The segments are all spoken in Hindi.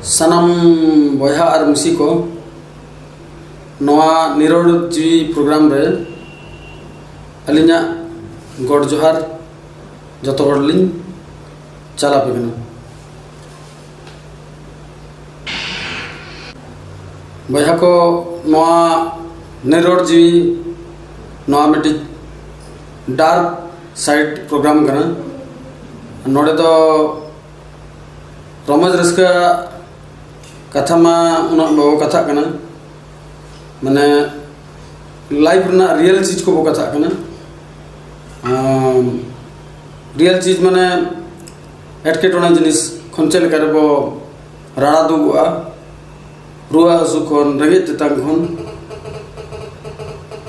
सनम बयहा और मिसी को नवा निरोड़ जीवी प्रोग्राम रे अलिना गॉड जोहार जतो हर लिन चला पेगना बयहा को नवा निरोड़ जीवी नवा मिट्टी डार्क साइड प्रोग्राम करना नोड़े तो रमज रस्का कथा मा उना बो कथा करना माने लाइफ ना रियल चीज को बो कथा करना रियल चीज माने एटकेटोना जिनिस खनचे लेकर बो राड़ा दुगुआ रुआ हसु खन रेंगे चेतान खन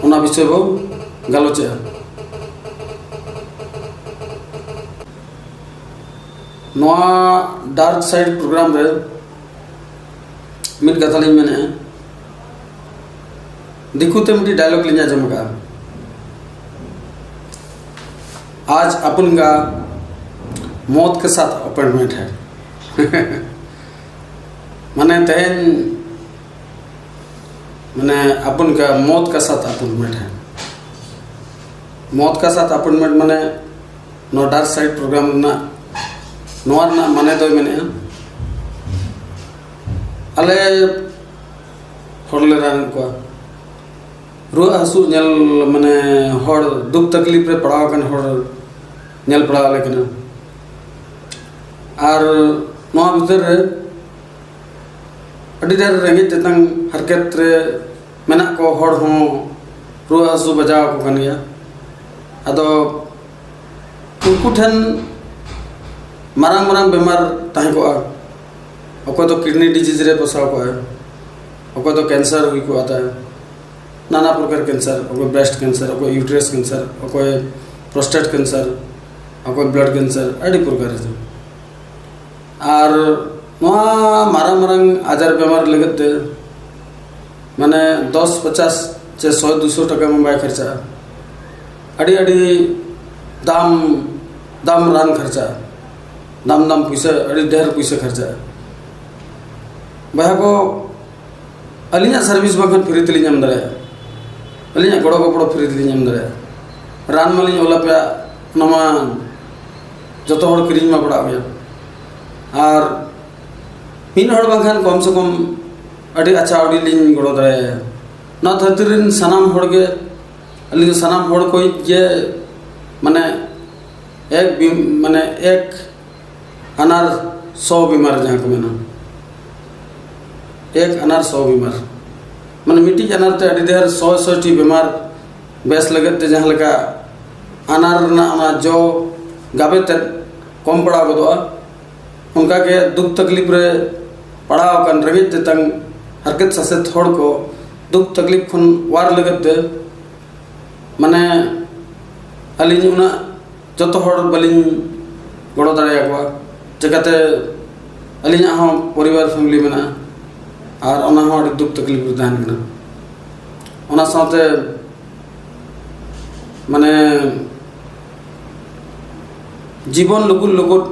उना विषय बो गालोचे नवा डार्क साइड प्रोग्राम रे मिट कथा लिन मैंने दिखुते मिट्टी डायलॉग लिया जमका आज अपन का मौत के साथ अपॉइंटमेंट है माने तहन माने अपन का मौत का साथ अपॉइंटमेंट है मौत का साथ अपॉइंटमेंट माने नो डार्क साइड प्रोग्राम ना नोर ना माने दो मैंने अले हड़ले रान को रुआ हसु नेल माने हड़ दुख तकलीफ रे पड़ाव कन हड़ नेल पड़ाव लेकिन आर नोआ भीतर रे अडी देर रेंगे चेतन हरकत रे मेना को हड़ हो रुआ हसु बजाव को कन गया अदो उनको ठन मारांग मारांग बेमार ताहे को अको तो किडनी डिजीज रे बसाव को है अको तो कैंसर हुई को आता है नाना प्रकार कैंसर अको ब्रेस्ट कैंसर अको यूट्रस कैंसर अको प्रोस्टेट कैंसर अको ब्लड कैंसर अड़ी प्रकार है और नोआ मारांग मारांग आजार बेमार लगते माने 10-50 से 100-200 टका में बाय खर्चा अड़ी अड़ी दाम दाम रान खर्चा दाम दाम पैसा अड़ी ढेर पैसा खर्चा बहा को अलिया सर्विस बखन फ्री तली नाम दरे अलिया गड़ो गपड़ो फ्री तली नाम दरे रान माली ओला पे नमा जतो हड़ किरिंग मा पड़ा गया और मिन हड़ बखन कम से कम अड़ी अच्छा अड़ी लिंग गड़ो दरे ना धरतीरिन सनाम हड़ के अली सनाम हड़ कोई ये माने एक अनार 100 बीमार जहाँ को मेना एक अनार 100 बीमार मन मिट्टी अनार ते अड़ी देर 100 टी बीमार बेस लगते जहाँ लगा अनार ना जो गाबे ते कम पड़ा गदवा उनका के दुख तकलीफ रे पड़ाव कन रगे तंग हरकत ससे थोड़ को दुख तकलीफ खन वार लगते माने अलिन उना जतो हड़ बलिन गड़ो दाड़े को चिकाते अलिना हो परिवार फैमिली में और ओना हो दुख तकलीफ तहन कना ओना साथे माने जीवन लुगुल लुगुल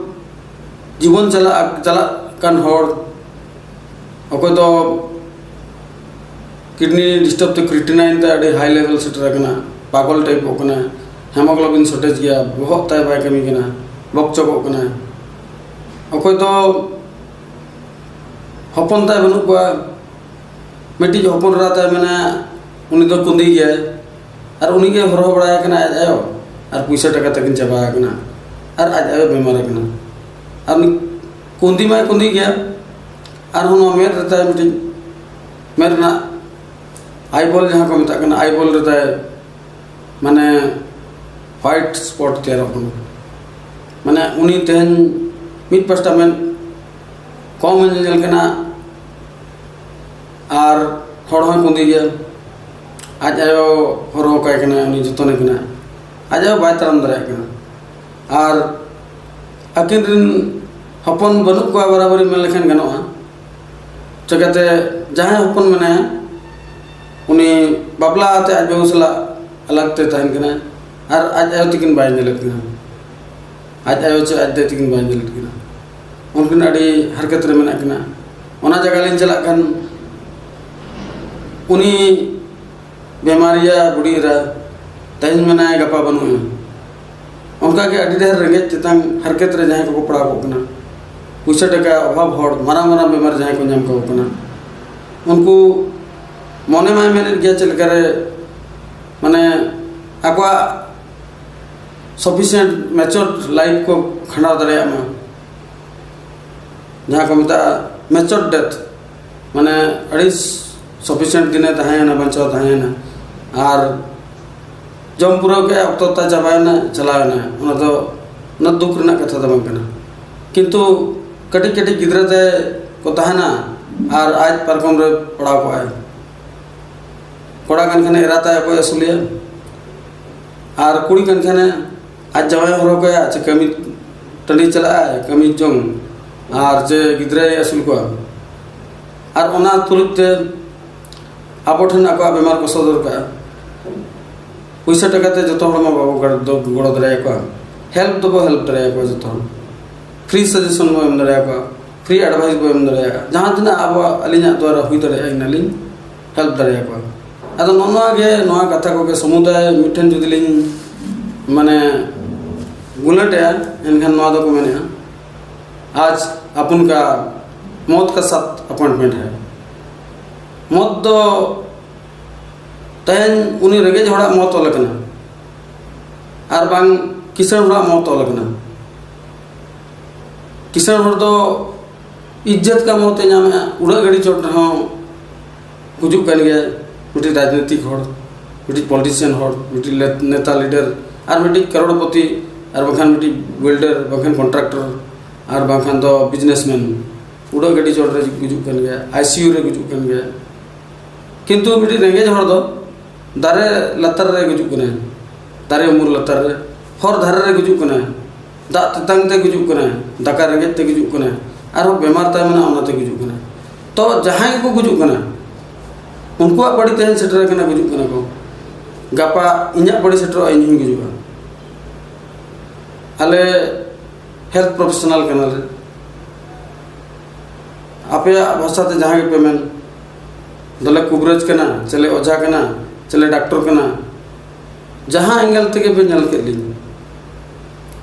जीवन चला चला कन हड़ अको तो किडनी डिस्टर्ब तो क्रिटिनाइन ते अड़ी हाई लेवल सेटर कना पागल टाइप होकना हेमोग्लोबिन शॉर्टेज गया बहुत ताय बाय कमी कना बकचक होकना अको तो हपन ताय बनु को मिट्टी हपन राता मैंने उनी तो कुंदी गया और उनी के हरो बड़ा कना आयो और पैसा टका तकिन चबा कना और आज आयो बीमार कना और कुंदी में कुंदी गया और हम मेर रहता है मिट्टी मेर ना आईबॉल जहाँ को मिता कना आईबॉल रहता है माने व्हाइट स्पॉट तैयार होना माने उनी तेहन मिट पास्टा में कम जल कना और हड़ हो कुंदी गया आज आयो हर हो काय कना उनी जतने कना आज आयो बाय तरम दरे कना और अकिन रिन हपन बनु को बराबरी में लेखन गनोआ चकते जहाँ हपन मने उनी बाबला आते आज बेगुसला अलग ते तहन कना और आज आयो तिकिन बाय नेलत कना आज आयो चे आज दे तिकिन बाय नेलत कना उनकिन अड़ी हरकत रे मेना कना ओना जगह लिंग चला खान उनी बेमारिया बुढ़ीरा तेज मेना गपा बनू उनका के अड़ी ढेर रेंगे चितांग हरकत रे जहां को पड़ा को कना पैसा टका अभाव हड़ मारा मारा बेमार जहां को नाम को कना उनको मने माय मेरे गया चल करे माने आकवा सफिशिएंट मैच्योर्ड लाइफ को खंडा दरे मा जहां को मिता मैच्योर्ड डेथ माने अड़ी सफिशिएंट दिने तहायना बंचाव तहायना और जम पूरा के अक्ता चाबायना चलावना उना तो न दुख रना कथा तो बंकना किंतु कटी कटी गिदरा ते को तहाना और आज परकम रे पड़ा को है कोड़ा कन खने एराता को असुलिया और कुड़ी कन खने आज जवाय हरो को चे कमी टंडी चला है कमी जोंग और जे गिदरा असुल को और ओना तुलते आबो ठन आको बेमार को सदर का पैसा टका ते जतो हरमा बाबू गड़ दरे को हेल्प दबो हेल्प दरे को जतो फ्री सजेशन बो एम दरे को फ्री एडवाइस बो एम दरे जहां तना आबो अलिना द्वारा हुई दरे नलिन हेल्प दरे को अदो नोना गे नोआ कथा को के समुदाय मिठन जुदिलिन माने गुलटे एनखान नोआ दो को मेने आज अपन का मौत का साथ अपॉइंटमेंट है मौत दो तेन उनी रेगे हड़ा मौत लगना और बांग किसान हड़ा मौत लगना किसान हड़ दो इज्जत का मौत नाम उड़ा गड़ी चोट हो गुजुक कन गया मिट्टी राजनीतिक हड़ मिट्टी पॉलिटिशियन हड़ मिट्टी नेता लीडर और मिट्टी करोड़पति और बखान मिट्टी बिल्डर बखान कॉन्ट्रैक्टर और बखान दो बिजनेसमैन उड़ा गड़ी चोट रे गुजुक कन गया आईसीयू रे गुजुक कन गया किंतु मिट्टी रेंगे हड़ दो दारे लतर रे गुजुक कने दारे उमुर लतर रे हर धारे रे गुजुक कने दा तंग ते गुजुक कने दाका रेंगे ते गुजुक कने और बेमार ता मना ओना ते गुजुक कने तो जहां को गुजुक कने उनको बड़ी तेन सेटर कने गुजुक कने को गापा इन्या बड़ी सेटर इन गुजुक आले हेल्थ प्रोफेशनल कने रे आपे भाषा ते जहां के पेमेंट दले कुबरेज कना चले ओझा कना चले डॉक्टर कना जहां एंगल तक पे नल के ली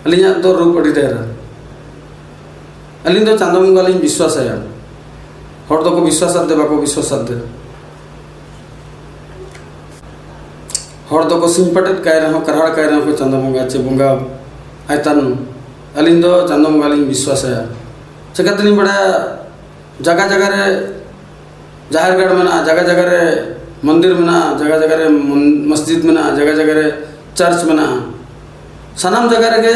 अलिया दो रूप अड़ी ढेर अलिन दो चांदो मंगल इन विश्वास है हर दो को विश्वास दे बाको विश्वास दे हर दो को सिंपटेट काय रहो करहाड़ काय रहो को चांदो मंगा चे बंगा आयतन अलिन दो चांदो मंगल इन विश्वास है चकतनी बड़ा जगह जगह रे जाहिर गढ़ में ना जगह जगह रे मंदिर में ना जगह जगह रे मस्जिद में ना जगह जगह रे चर्च में ना सानाम जगह रे के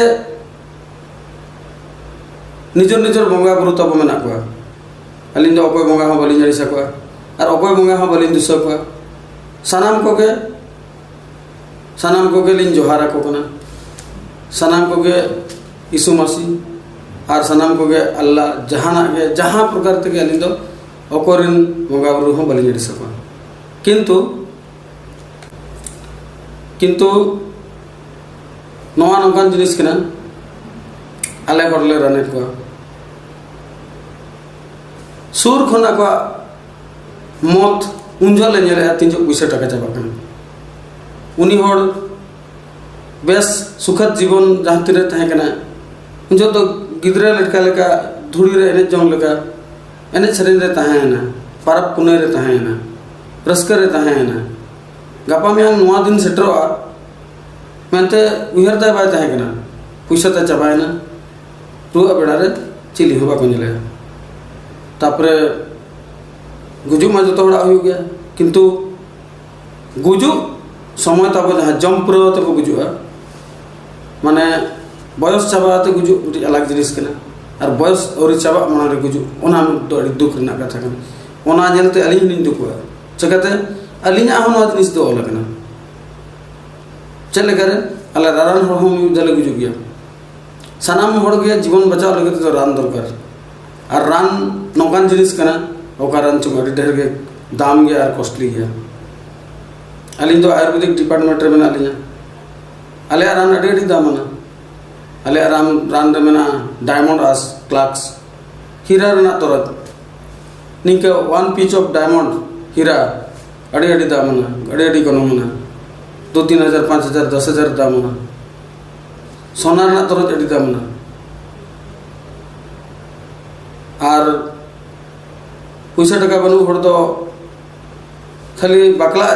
निजर निजर बंगा बुरु तब में ना को अलिन दो अकोय बंगा हो बलिन जड़ी सको और अकोय बंगा हो बलिन दुसो को सानाम को के लिन जोहारा को कना सानाम को के यीशु मसीह और सानाम को के अल्लाह जहाना के जहां प्रकार तक अलिन दो अकोरिन बंगा बुरु हो बलिन जड़ी सको किंतु नवा नौकान जिनिस कना आले हरले राने को सुर खना को मौत उंजले नेले तीन पैसा टका चाबा कना उनी हर बेस सुखद जीवन जहां तिरे तहे कना उंजो तो गिदरा लटका लेका धुड़ी रे एने जंग लेका एने शरीर रे तहे ना परब पुने रे तहे ना रस्कर रे तहे ना गपा में नवा दिन सेटरवा मेनते उहरता बाय तहे कना पैसा ता चाबायना रुआ बेड़ा रे चिली होबा को नेले तापरे गुजु मा जतो बड़ा हो गया किंतु गुजु समय तब जहाँ जम पूरा तब गुजुआ माने बयस चाबाते गुजु उठी अलग जिनिस कना और बयस और चाबा माने रे गुजु ओना दो दुख रना कथा कना ओना जेलते अली नि दुखवा चकते अलिना हम जिनिस दो अलग ना चले करे अला रान हम जले गुजु गया सानाम हड़ के जीवन बचाव लगे तो रान दरकार और रान नौकान जिनिस कना ओकारान चुम अड़ी ढेर के दाम गया और कॉस्टली गया अलिन तो आयुर्वेदिक डिपार्टमेंट रे मेना लिया अले रान अड़ी दाम ना अले रान रे मेना डायमंड आस क्लाक्स हीरा रना तोरत निका 1 piece of diamond हीरा अड़ी दाम अड़ी गनमना 2-3 हज़ार 5 हज़ार 10 हज़ार दाम सोना तरज अड़ी दाम और पैसा टाका बनू हर दो खाली बाकला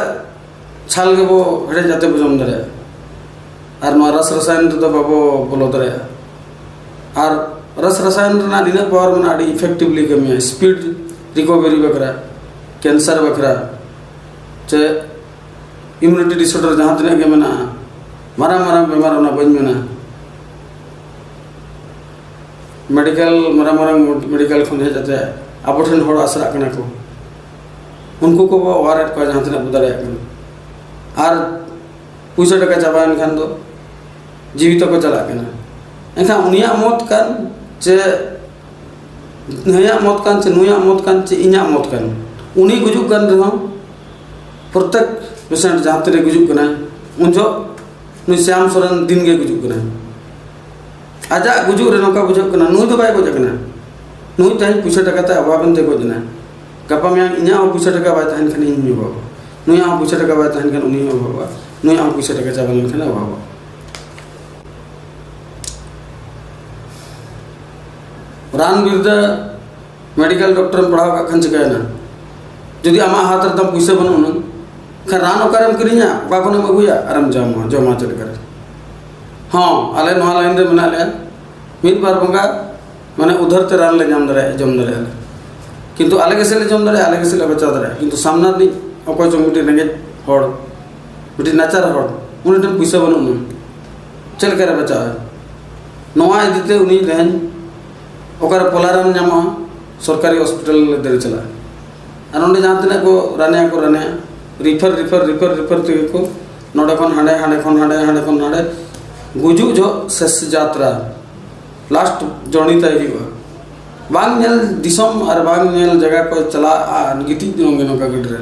छाल के बो हेडे जाते बो जम दारे और नवा रस रसायन तो बाबो बोलो दारे और रस रसायन ना दिन पावर में अड़ी इफेक्टिवली कमी स्पीड रिकवरी बकरा कैंसर बकरा चे इम्यूनिटी डिसऑर्डर जहाँ तीन के मेना मारांग मारांग बेमार होना बन मेना मेडिकल मारांग मारांग मेडिकल खन हे जाते अब ठन होड़ आसरा कना को उनको को वारेट को जहाँ तीन बुदारे और पैसा टाका चाबान खान दो जीवित को चला कना एनखान उनिया मौत कान चे नया मौत कान चे नुया मौत कान चे इन्या मौत कान उन्हीं गुजुक कान रहा प्रत्येक पेशेंट जहाँ तेरे गुजुक कना उनजो नुई श्याम सोरेन दिन के गुजुक कना आजा गुजुक रे नौका बुझक कना नुई तो बाय गोजक कना नुई तहन पैसा टाका ते अभावन ते गोजना गपा में इन्या पैसा टाका बाय तहन खान इन बाबा नुया पैसा टाका बाय तहन खान उन्हीं बाबा नुया पैसा टाका चाबन खान बाबा रान बिरदा मेडिकल डॉक्टर पढ़ाव का खन चिकायना जुदी आमा हाथ रतम पैसा बनू न खा रान ओकारम करिया ओका कोनम अगुया आराम जमा चल कर हां आले नवा लाइन रे मना ले मिद बार बंगा माने उधर ते रान ले जम दरे किंतु आले के से ले जम दरे आले के से ले बचा दरे किंतु सामना दी ओको जंगुटी रंगे होड़ बिटी नाचार होड़ उन टन पैसा बनू न चल कर बचा नवा इदते उनी रहन ओकर पोलाराम नामा सरकारी हॉस्पिटल दे चला और नोडे जहाँ तीन को राने रिफर ते को नोडे खन हांडे गुजु जो शेष यात्रा लास्ट जर्नी तय बांग नेल दिसम और बांग नेल जगह को चला गिटी दिनोंगे नौका गड्रे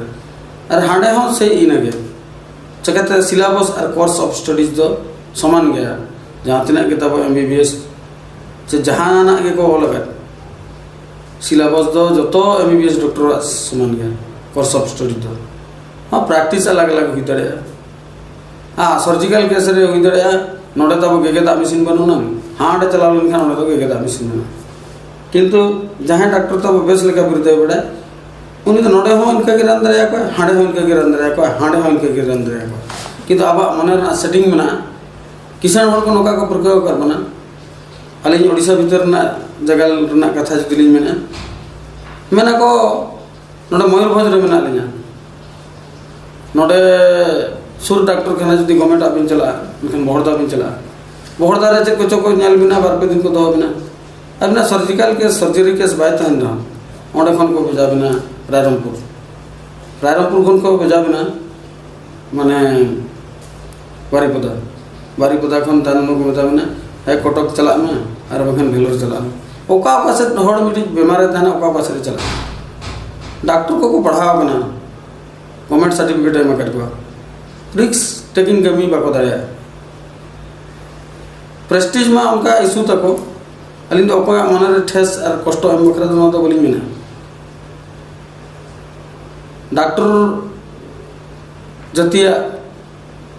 और हांडे हो से इनगे चकते सिलेबस और कोर्स ऑफ स्टडीज दो समान गया जहाँ तीन किताब MBBS से जहाँ के को लगा सिलेबस दो जो तो MBBS डॉक्टर समान गया कोर्स ऑफ स्टडी दो हाँ प्रैक्टिस अलग अलग हुई दड़े हाँ सर्जिकल केस रे हुई दड़े नोडे तब गेगेदा मशीन बनू ना हाँ डे चला लेन खान नोडे तो गेगेदा मशीन बना किंतु जहाँ डॉक्टर तब बेस लेका बिरते बड़े उन्हीं तो नोडे हो इनका गिरन दरे को हांडे हो इनका गिरन दरे को हांडे हो इनका गिरन दरे को किंतु अब मने सेटिंग में ना किसान हर को नौका को प्रयोग कर बना अलिंग ओडिशा भीतर ना जगह रना कथा जुदिलिंग मेना को नोडे मयूरभंज रे मेना लिया नोडे सुर डॉक्टर खाना जुदी गवर्नमेंट आबिन चला इनखान बहरदा बिन चला बहरदा रे चे को नेल बिना बार पे दिन को दो बिना अब ना surgical case surgery case by तहन ना ओडे खन को भेजा बिना रायरंगपुर खन को भेजा बिना माने बारीपदा खन तान को भेजा बिना है कटक चला में और बखन भेलोर चला ओका से हड़ मिटी बेमार तहना ओका से चला डॉक्टर को पढ़ाव बना गवर्नमेंट सर्टिफिकेट में कर रिक्स टेकिंग कमी बाको दाया प्रेस्टीज में उनका इशू तको अलिंग तो ओका मन रे ठेस और कष्ट एम बखरा तो बोली मेना डॉक्टर जतिया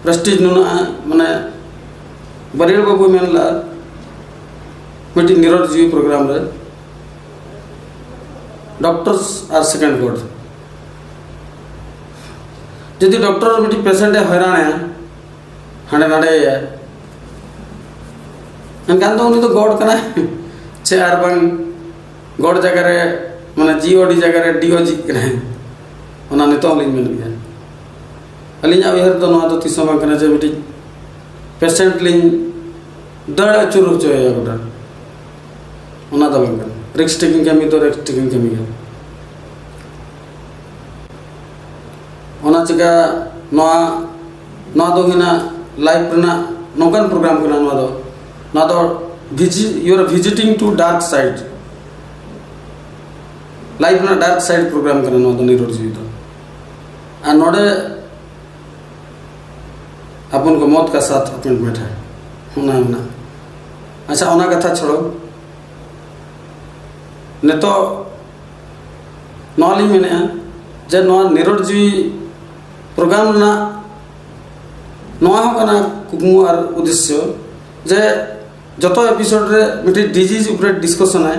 प्रेस्टीज नुना माने बरियर बाबू मेनला मिटी निरोध जीवी प्रोग्राम रे डॉक्टर्स आर सेकंड गॉड जदि डॉक्टर मिटी पेशेंट हैरान है हांडे नाडे एनकान तो उनी तो गॉड कना छे आर बंग गॉड जगह रे माने जीओडी जगह रे डीओजी कना ओना ने तो लिन मेन गया अलिन उहर तो नवा तो तीसो बंग कना जे मिटी पेशेंट लिन दड़ अचुर होचो है गोटा ओना तो बंग रिक्स टेकिंग कमी तो रिक्स टेकिंग कमी है ओना चिका नवा दो हिना लाइफ रना नोकन प्रोग्राम कना नवा दो you are visiting to dark side life ना डार्क साइड प्रोग्राम कना नवा दो निरोध जीवित आ नोडे अपन को मौत का साथ अपॉइंटमेंट है होना अच्छा ओना कथा छोड़ो ने तो नवा लिंग मेनेआ जे नवा निरोड़ जीवी प्रोग्राम ना नवा हो कना कुकमु और उद्देश्य जे जतो एपिसोड रे मिटे डिजीज ऊपर डिस्कशन है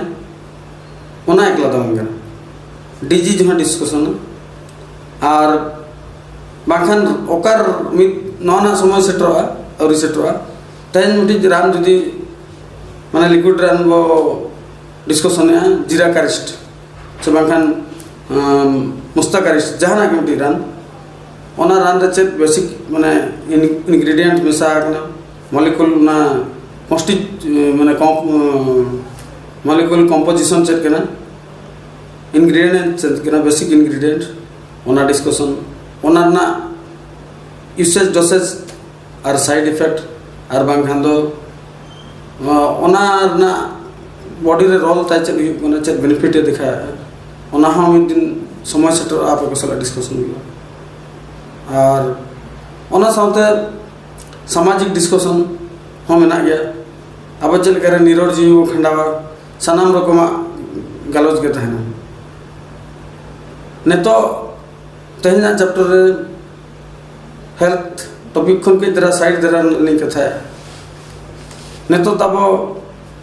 ओना एकला दम गना डिजीज हो डिस्कशन और बाखान ओकर मित नवा समय सेटरवा और सेटरवा तेन मिटे रान जुदी माने लिक्विड रान वो डिस्कशन है जीरा कारिस्ट से बाखान मुस्ताकारिस्ट जहाना के मिटे रान ओना रान रे चेत बेसिक माने इंग्रेडिएंट मिसा कना मॉलिक्यूल ना कॉन्स्टिट माने मॉलिक्यूल कंपोजिशन चेक कना इंग्रेडिएंट चेक कना बेसिक इंग्रेडिएंट ओना डिस्कशन ओना ना यूसेज डोसेज और साइड इफेक्ट और बांखान दो ओना ना बॉडी रे रोल ताइ चेक कना चेक बेनिफिट दिखा ओना हम एक दिन समय सेटर आप को सला डिस्कशन हुआ और ओना साउते सामाजिक डिस्कशन हम मेना गया अब चल करे निरोड़ जीवी को खंडावा सानाम रकमा गालोज के तहना नेतो तेहना चैप्टर रे हेल्थ टॉपिक खन के जरा साइड जरा नहीं कथा नेतो तबो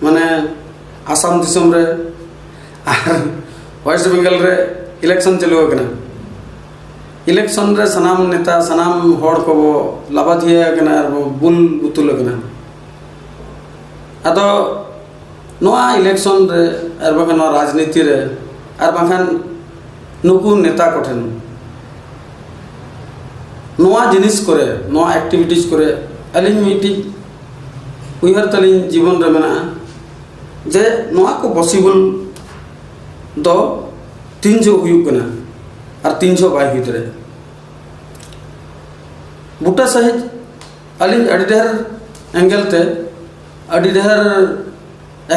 माने आसाम दिसम रे वेस्ट बंगाल रे इलेक्शन चलो कना इलेक्शन रे सनाम नेता सनाम होड़ को वो लाभाधिया कना और वो बुल बुतुल कना अतो नोआ इलेक्शन रे और बाखान नोआ राजनीति रे और बाखान नुकु नेता कोठेन नोआ जिनिस करे नोआ एक्टिविटीज करे अलिन मीटी उइहर तलिन जीवन रे मेना जे नोआ को पॉसिबल दो 300 हुयु कना और 300 बाय हितरे बुटा सहित अलिन अडिडहर एंगल ते अडिडहर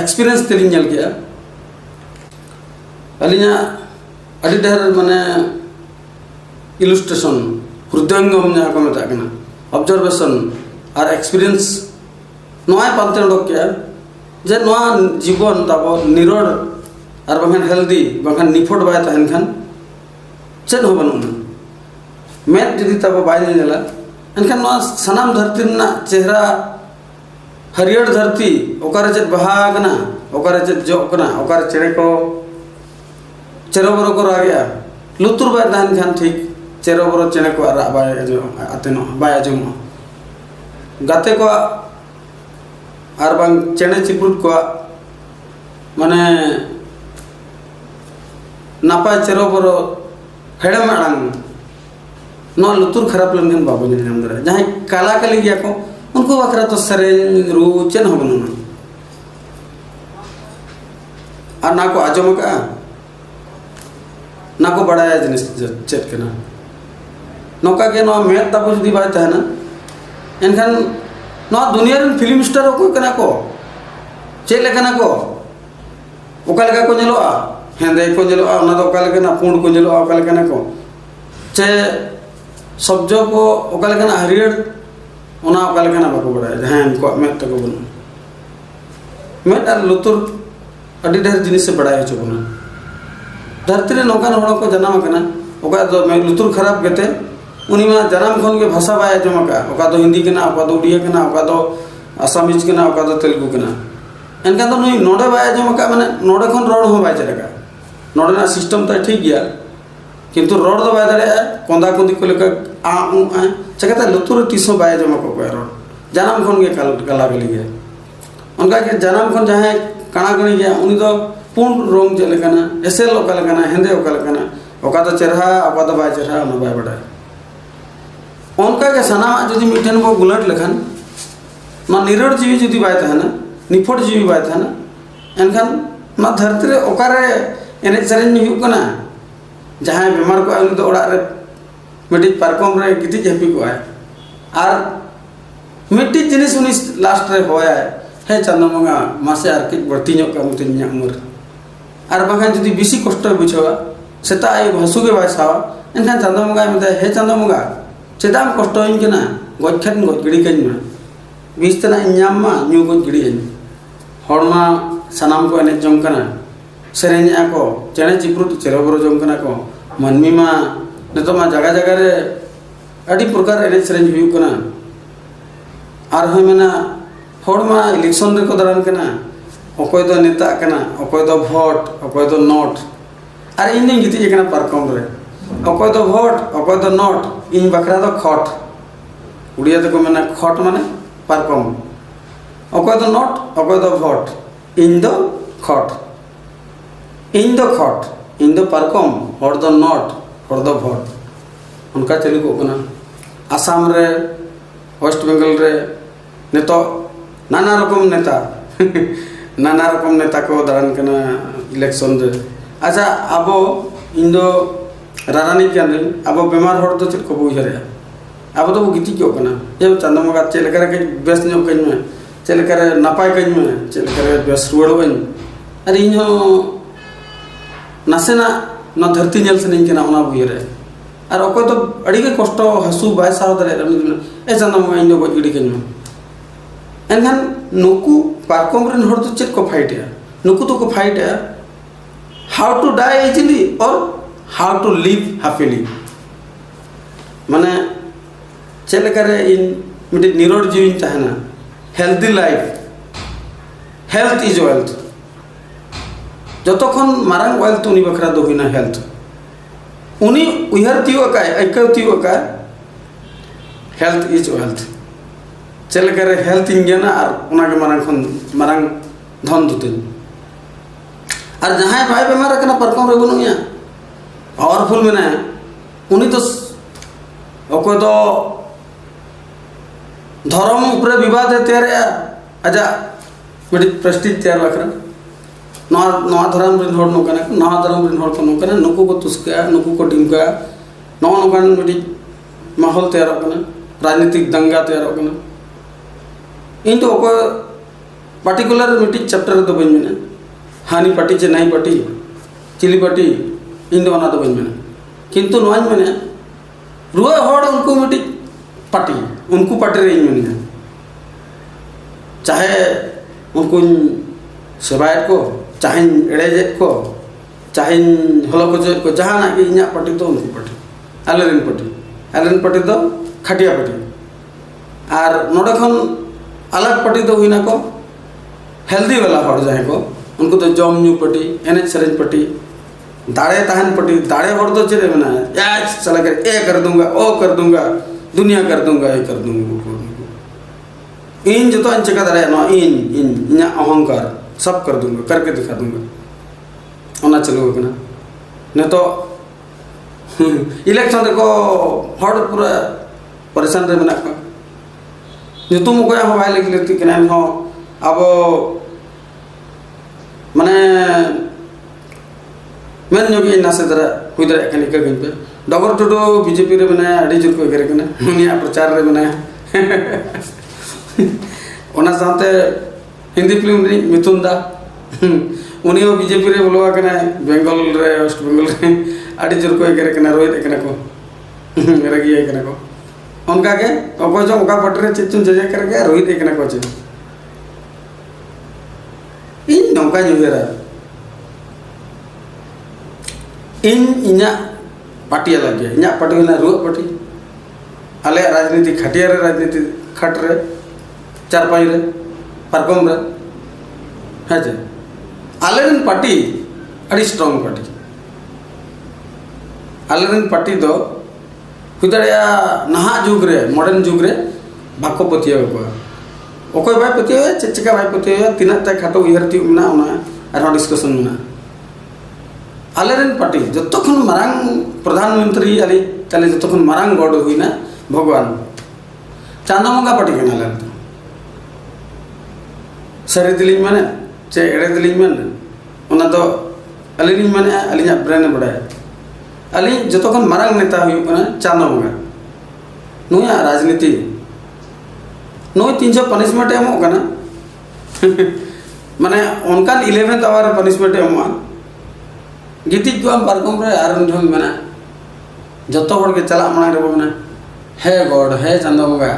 एक्सपीरियंस तेलिन जल गया अलिना अडिडहर माने इलस्ट्रेशन हृदयंगम जहाँ को मेता कना ऑब्जर्वेशन और एक्सपीरियंस नोआ पांते डक क्या जे नोआ जीवन ताबो निरोड़ और बाखान हेल्दी बाखान निफोट बाय तहन खान चेद हो बनुना मेद जदि तब बाय नेला एनखान नोआ सनाम धरती ना चेहरा हरियर धरती ओकारे चेद बहा कना ओकारे चेद जो कना ओकारे चेरे को चेरोबरो को रागया लुतुर बाय तहन खान ठीक चेरोबरो चेने को आरा बाय जो आतेनो बाय जो गाते को आर बांग चेने चिपुट को माने नापाय चेरोबरो हेड़म आड़ांग नोआ लुतुर खराब लेनखान बाबू जन नाम दरा जहां काला कली गया को उनको बखरा तो सरेन रू चेन हो बनुना और ना को आजम का ना को बड़ाया जिनिस चेक कना नौका के नोआ मेद ताबो जदी बाय तहना एनखान नोआ दुनिया रे फिल्म स्टार को कना को चेले कना को ओका लगा को नेलोआ हेंदे को नेलोआ ओना दो ओका लगा ना पुंड को नेलोआ ओका लगा ना को चे सब्जो को ओका लगा ना हरियर ओना ओका लगा ना बाको बड़ाया जहां को मेद तको बन मेद और लुतुर अडी ढेर जिनिस से बड़ाया छ बना धरती रे नौका होड़ को जन्म कना ओका दो मैं लुतुर खराब गते उनी मा जन्म खन के भाषा बाय जमा का ओका दो हिंदी कना ओका दो उड़िया कना ओका दो आसामीज कना ओका दो तेलुगु कना एनका तो नुई नोडे बाय जमा का माने नोडे खन रोड हो बाय चलेगा नोडे ना सिस्टम तो ठीक गया किंतु रोड दो बाय दरे कोंदा कोंदी को लेका आ उ आ चकता लुतुर तीसो बाय जमा को रोड जन्म खन के कला गली गया उनका के जन्म खन जहां काना गणी गया उनी तो पूर्ण रोंग चले कना एसेल ओका लगना हेंदे ओका लगना ओका तो चरहा ओका तो बाय चरहा न बाय बड़ा उनका के सना जदि मिठन को गुलट लखन ना निरोड़ जीवी जदि बाय तहना निफोट जीवी बाय तहना एनखान ना धरती रे ओकारे एने सरेन हुई कना जहां बीमार को उनी तो ओड़ा रे मिटी पारकम रे गिति हेपी को आय और मिटी जिनिस उनी लास्ट रे होया हे चंदमंगा मासे आर के बढ़ती ᱧᱚᱜ का मुतिन उमर और बाखान जदि बेसी कष्ट बुझवा सेता आई हसु के बासावा एनखान चंदमंगा मते हे चंदमंगा चेदाम कष्ट इन केना गजखन गज गिड़ी कइन मा बीसतना इन्याम मा न्यू गज गिड़ी इन हड़मा सनाम को एने जम कना सेरेंगे को चेने चिप्रुत चेरोबरो जम कना को मनमी मा नितो मा जगह जगह रे अड़ी प्रकार एने सेरेंज हुयु कना आर होय मेना होड़ मा इलेक्शन रे को दरान कना अकोय दो नेता कना अकोय दो भोट अकोय दो नोट अरे इन नहीं गिती कना पारकम रे अकोय दो भोट अकोय दो नोट इन बकरा दो खट उड़िया तो को मेना खट माने पारकम अकोय दो नोट अकोय दो भोट इन दो खट इन दो खट इन दो पारकम हर दो नोट हर दो भोट उनका चलू को कना आसाम रे वेस्ट बंगाल रे नेतो नाना रकम नेता नाना रकम नेता को दारान कना इलेक्शन रे अच्छा अब इन दो रारानी क्या नहीं अब बेमार हर तो चेक को बुझे अब तो वो गिटी क्यों कना ये चंदमगा चेल करे के बेस नो कइन में चेल करे नापाय कइन में चेल करे बेस रुवड़ बन अरे इन नासेना ना धरती नेल से नहीं कना ओना बुझे रे और अको तो अड़ी के कष्ट हसु बाय साव दरे ए चंदमगा इन दो गज गिडी कइन में एनखान नुकु पारकम रेन हर तो चेक को फाइट है नुकु तो को फाइट है हाउ टू डाई इजिली और हाउ टू लिव हैप्पीली माने चेले करे इन मिटे निरोड़ जीवन चाहना healthy life health is wealth जतखन मारंग वेल्थ उनी बखरा दो हुइना हेल्थ उनी उहर तियो का एकव तियो का हेल्थ इज वेल्थ चेले करे हेल्थ इंगेना और उना के मारंग खन मारंग धन दुतिन और जहाँ भाई बेमार कना परकम रे बनुया पावरफुल में ना उनी तो अकोय तो धर्म ऊपर विवाद है तेरे अजा बड़ी प्रेस्टीज तैयार रखना नवा धर्म रिन हर नोकना नवा धर्म रिन हर को नोकना नुकु को तुस्का नुकु को डिमका नवा नोकन बड़ी माहौल तैयार रखना राजनीतिक दंगा तैयार रखना इन तो अकोय पार्टिकुलर मिट्टी चैप्टर तो बन में हानि पार्टी चे नहीं पार्टी चिली पार्टी इन दो ना तो बन में किंतु नवाज में रुआ हर उनको मिट्टी पार्टी उनको पार्टी रे इन में चाहे उनको सेवायत को चाहे एड़ेजेट को चाहे हलो को जहाँ ना कि इन्या पार्टी तो उनको पार्टी आलेन पार्टी तो खाटिया पार्टी और नोडे खन अलग पार्टी तो हुई ना को हेल्दी वाला हर जाए को उनको तो जम न्यू पार्टी एनएच सरेंज पार्टी दाड़े तहन पार्टी दाड़े हर तो चले बना यार चला कर ए कर दूंगा ओ कर दूंगा दुनिया कर दूंगा ये कर दूंगा इन जो तो इन चेका दाड़े ना इन इन्या अहंकार सब कर दूंगा करके दिखा दूंगा ओना चलो बना नहीं तो इलेक्शन देखो हर पूरा परेशान रे बना को जो तुम को हम भाई लिख लेती कि नहीं हो अब माने मेन जो कि नासे दरा हुई दरा कनी का गन पे डगर टुडो बीजेपी रे बनाया अड़ी जुर को करे कना उनिया प्रचार रे बनाया ओना साथे हिंदी फिल्म री मिथुन दा उनियो बीजेपी रे बोलवा कना बंगाल रे वेस्ट बंगाल रे अड़ी जुर को करे कना रोहित कना को रगी कना को उनका के अको जो उका पटरे चिचुन जजे करके रोहित कना को चे इन नौका जुगेरा इन इन्या पार्टी लगे इन्या पार्टी ना रुआ पार्टी आले राजनीति खटिया रे राजनीति खट रे चार पाई रे पारकम रे है जे आले रन पार्टी अड़ी स्ट्रांग पार्टी आले रन पार्टी दो हुदड़या नहा जुग रे मॉडर्न जुग रे बाको पतिया को ओकोय भाई पतिया चिका भाई पतिया तीना ता खाटो उहरती ना ओना आरो डिस्कशन ना आलेरन पार्टी जतखन मारांग प्रधानमंत्री आली ताले जतखन मारांग गड हुईना भगवान चांदमंगा पार्टी के नाले सरे दिलिंग माने चे एड़े दिलिंग माने ओना तो अलिनी माने अलिया ब्रेन बड़ाय अली जतखन मारांग नेता हुई कना चांदमंगा नुया राजनीति नो 300 पनिशमेंट एमो कना माने उनका 11th आवर पनिशमेंट एमो गिति को हम पारकम रे आरन ढोल मना जतो हड़ के चला मना रे मना हे गॉड हे चंदमगा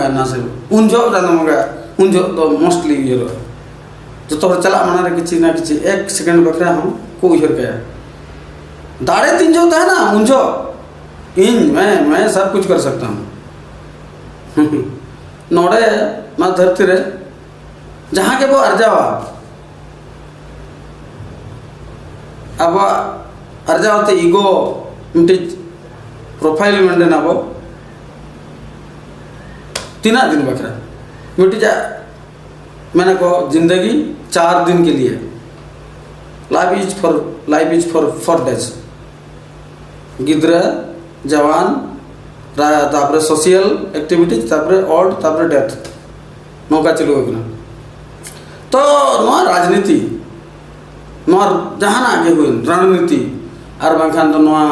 ना से उन जो चंदमगा उन जो तो मोस्टली ये जो तो चला मना किसी ना किसी एक सेकंड बखरा हम को उहर गया दाड़े तीन जो होता है ना उन जो मैं सब कुछ कर सकता हूँ नोड़े मैं धरती रे जहाँ के वो अर्जावा अब अर्जावते ईगो मिट्टी प्रोफाइल मेंटेन अब तीना दिन बखरा मिट्टी जा मैंने को जिंदगी 4 दिन के लिए लाइफ इज फॉर 4 days गिद्रा जवान तापरे सोशल एक्टिविटीज तापरे ओल्ड तापरे डेथ नौका चलू गना तो नवा राजनीति नवा जहां आगे हुई रणनीति और बाखान तो नवा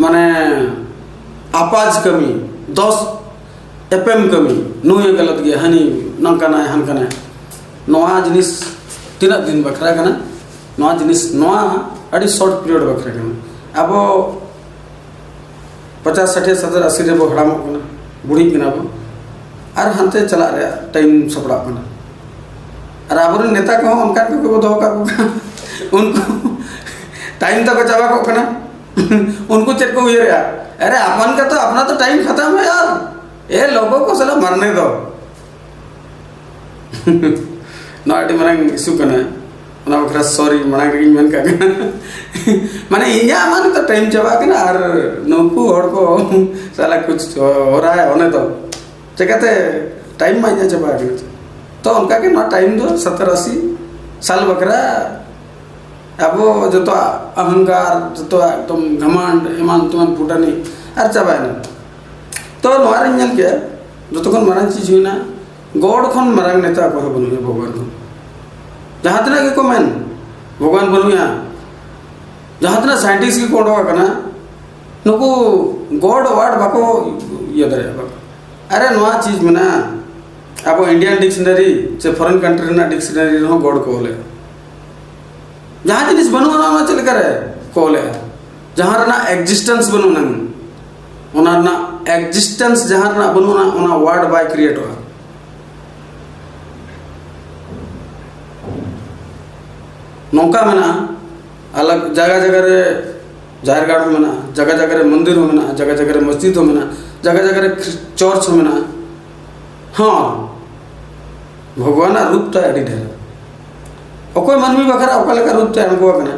माने आपाज कमी 10 एपएम कमी नुए गलत गया हनी नंकाना हनकाना नवा जिनिस 3 दिन बखरा कना नवा जिनिस नवा अड़ी शॉर्ट पीरियड बखरा कना अब 50 60 70 80 रे बो हड़ाम कना बुढ़ी कना बो और हंते चला रे टाइम सपड़ा कना और अब नेता को उनका को दो का उनको टाइम तक चावा को कना उनको चेक को हुई रे अरे अपन का तो अपना तो टाइम खत्म है यार ये लोगों को साला मरने दो नॉट मरंग इशू कना ना बखरा सॉरी मना के मन का माने इन्या मान तो टाइम चावा कना और नोकू और को साला कुछ हो रहा है होने दो चेकते टाइम में चावा तो उनका के ना टाइम दो 70 80 साल बखरा अब जो तो अहंकार जो तो एकदम घमंड ईमान तुमन फुटानी और चाबा ना तो नवार इंजन के जो तो कौन मरांग चीज हुई ना गॉड खन मरांग नेता को है बनुया भगवान को जहाँ तना के को मैन भगवान बनुया जहाँ तना साइंटिस्ट की कोड होगा ना नुको गॉड वर्ड बाको ये दरे बाको अरे नवा चीज में ना अब इंडियन डिक्शनरी से फॉरेन कंट्री ना डिक्शनरी नो गॉड को बोले जहाँ जिनिस बनु ना चल करे को बोले जहाँ ना एग्जिस्टेंस बनु ना उना ना एग्जिस्टेंस जहाँ ना बनु ना उना वर्ड बाय क्रिएट हुआ नौका में ना अलग जगह जगह रे जाहिर गाड़ में ना जगह जगह रे मंदिर में ना जगह जगह रे मस्जिद में ना जगह जगह रे चर्च में ना हाँ भगवान रूप तो एडी ढेर अकोय मानवी बखरा ओका लेका रूप तो एमको कना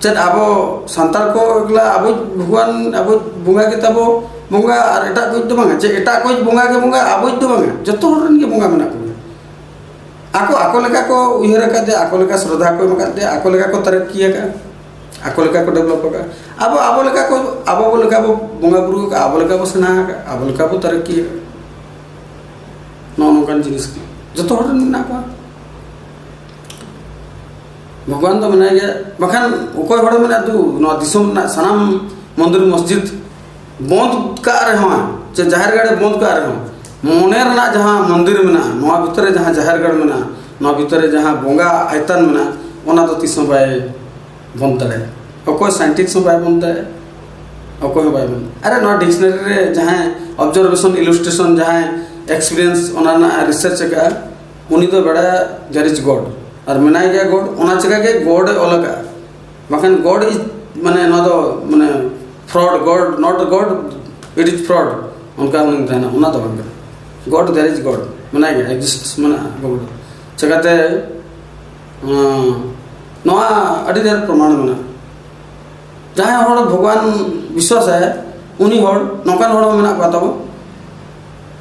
चेत आबो संतार को एकला आबो भगवान आबो बुंगा के तबो बुंगा और एटा कोई तो बांगा चे एटा कोई बुंगा के बुंगा आबो तो बांगा जतो हरन के बुंगा मेना को आको लेका को उहर का दे आको लेका श्रद्धा को मका दे आको लेका को तरक्की का आको लेका को डेवलप का आबो लेका को आबो लेका बो बुंगा गुरु का आबो लेका बो सना का आबो लेका बो तरक्की नो कान जिनिस जो तो हरन ना का भगवान तो मनाया गया बखान ओकोय हड़ में तू नो दिसम ना सनाम मंदिर मस्जिद बंद का रहे हो चे जाहिर गाड़े बंद का रहे हो मोनेर ना जहाँ मंदिर में ना नवा भीतर जहाँ जाहिरगढ़ में ना नवा भीतर जहाँ बोंगा आयतन में ना ओना तो तीसों बाय बनता है अकोय साइंटिस्ट से बाय बनता है अकोय बाय बन अरे नवा डिक्शनरी रे जहाँ ऑब्जर्वेशन इलस्ट्रेशन जहाँ एक्सपीरियंस ओना ना रिसर्च का उनी तो बड़ा देयर इज गॉड और मनाया गया गॉड ओना जगह के गॉड अलग है बखान गॉड इज माने ना तो माने fraud God not God it is fraud उनका उन रहना ओना तो बन गॉड देयर इज गॉड मनाया गया एग्जिस्ट मना गॉड जगते नवा अड़ी देर प्रमाण मना जहाँ हड़ भगवान विश्वास है उन्हीं हड़ नौकान हड़ में ना तब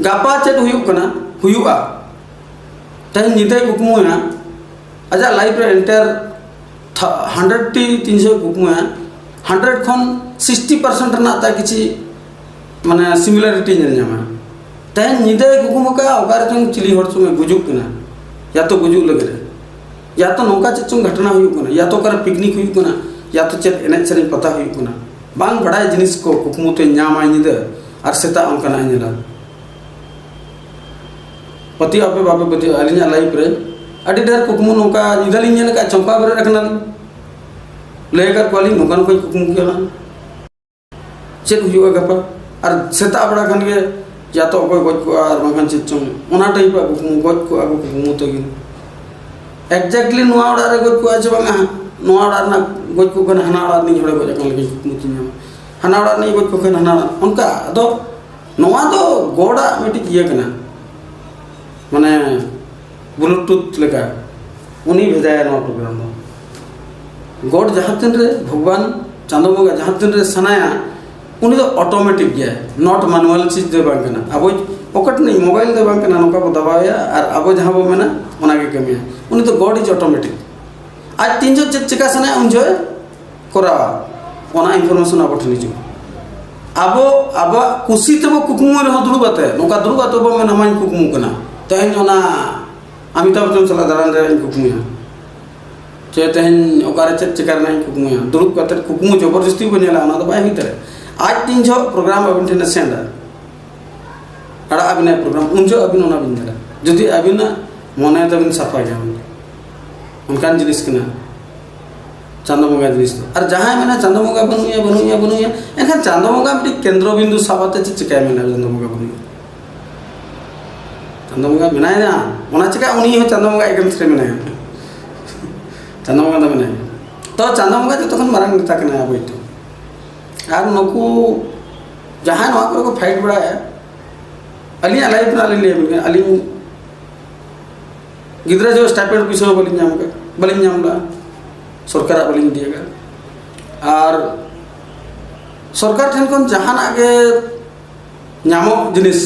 गापा चेक हुआ तेज नीते कुकमुया अच्छा लाइफ रे एंटायर 100 टी 300 कुकमुया 100 खन 60% ना ता किसी माने सिमिलरिटी नेलमा तेज नीते कुकमुका ओकार चंग चिली हड़ सुमे गुजुक कना या तो गुजुक लगे या तो नौका चंग घटना हुई कना या तो कर पिकनिक हुई कना या तो चेक एने सेरिंग पता हुई कना बांग बड़ाई जिनिस को कुकमु ते न्यामा नीदे और सेता उनकना नेला पति आपे बापे पति अलिया लाइफ रे अड़ी ढेर कुकमु नौका निदली नेल का चंपा बरे रखना लेकर कोली नौका कोई कुकमु केला चेक हुआ गपा और सेता बड़ा खन के या तो अकोय गज को और बांखान चेद चोंग ओना टाइप कुकमु गज को आगो कुकमु तगिन एक्जेक्टली नुआ ओड़ा रे गज को आचे बांगा नुआ ओड़ा ना गज को कन हना ओड़ा नि हड़े गज कन लगे कुकमु तिन हना ओड़ा नि गज को कन हना उनका अदो नुआ दो गोड़ा मिटी ये कना माने ब्लूटूथ लेका उनी भेजाया नुआ प्रोग्राम दो गोड़ जहाँ दिन रे भगवान चांदो बंगा जहाँ दिन रे सनाया उनी तो ऑटोमेटिक गया नॉट मैनुअल चीज दे बांग कना अब पॉकेट नहीं मोबाइल दे बांग कना नोका को दबाया और अब जहाँ वो मेना ओना के कमिया उनी तो गॉड इज ऑटोमेटिक आज तीन जो चिका सनाया उन जो करा ओना इंफॉर्मेशन अब ठनी जो अब कुसी ते वो कुकुमु रे दुरु बाते नोका दुरु बातो बो मेना माइन कुकुमु कना तेहन ओना अमिताभ बच्चन सला दरान रे कुकुमु चे तेहन ओकारे चेक चिकार नहीं कुकुमु दुरु कते कुकुमु जबरदस्ती बनेला ओना तो बाय हितरे आज तीन जो प्रोग्राम अबिन ठेन सेंडा अड़ा अबिन प्रोग्राम उन जो अबिन ओना बिन दरा जदि अबिन मने तबिन साफा गया उनकान जिनिस कना चांदो बंगा जिनिस और जहां मेना चांदो बंगा बनुया एनखान चांदो बंगा मिटी केंद्र बिंदु साबाते चिका मेना चांदो बंगा बनुया चांदो बंगा बिनाय ना ओना चिका उनी हो चांदो बंगा एकन थ्रे मेना चांदो बंगा द मेना तो चांदो बंगा जो तखन मारंग नेता कना अबैतो और नुकू जहाँ नवा को फाइट बड़ा है अली लाइफ ना अली अली गिद्रा जो स्टाइपेंड पैसा बलिन नामला सरकार बलिन दिएगा और सरकार ठेन खन जहां आगे नामो जिनिस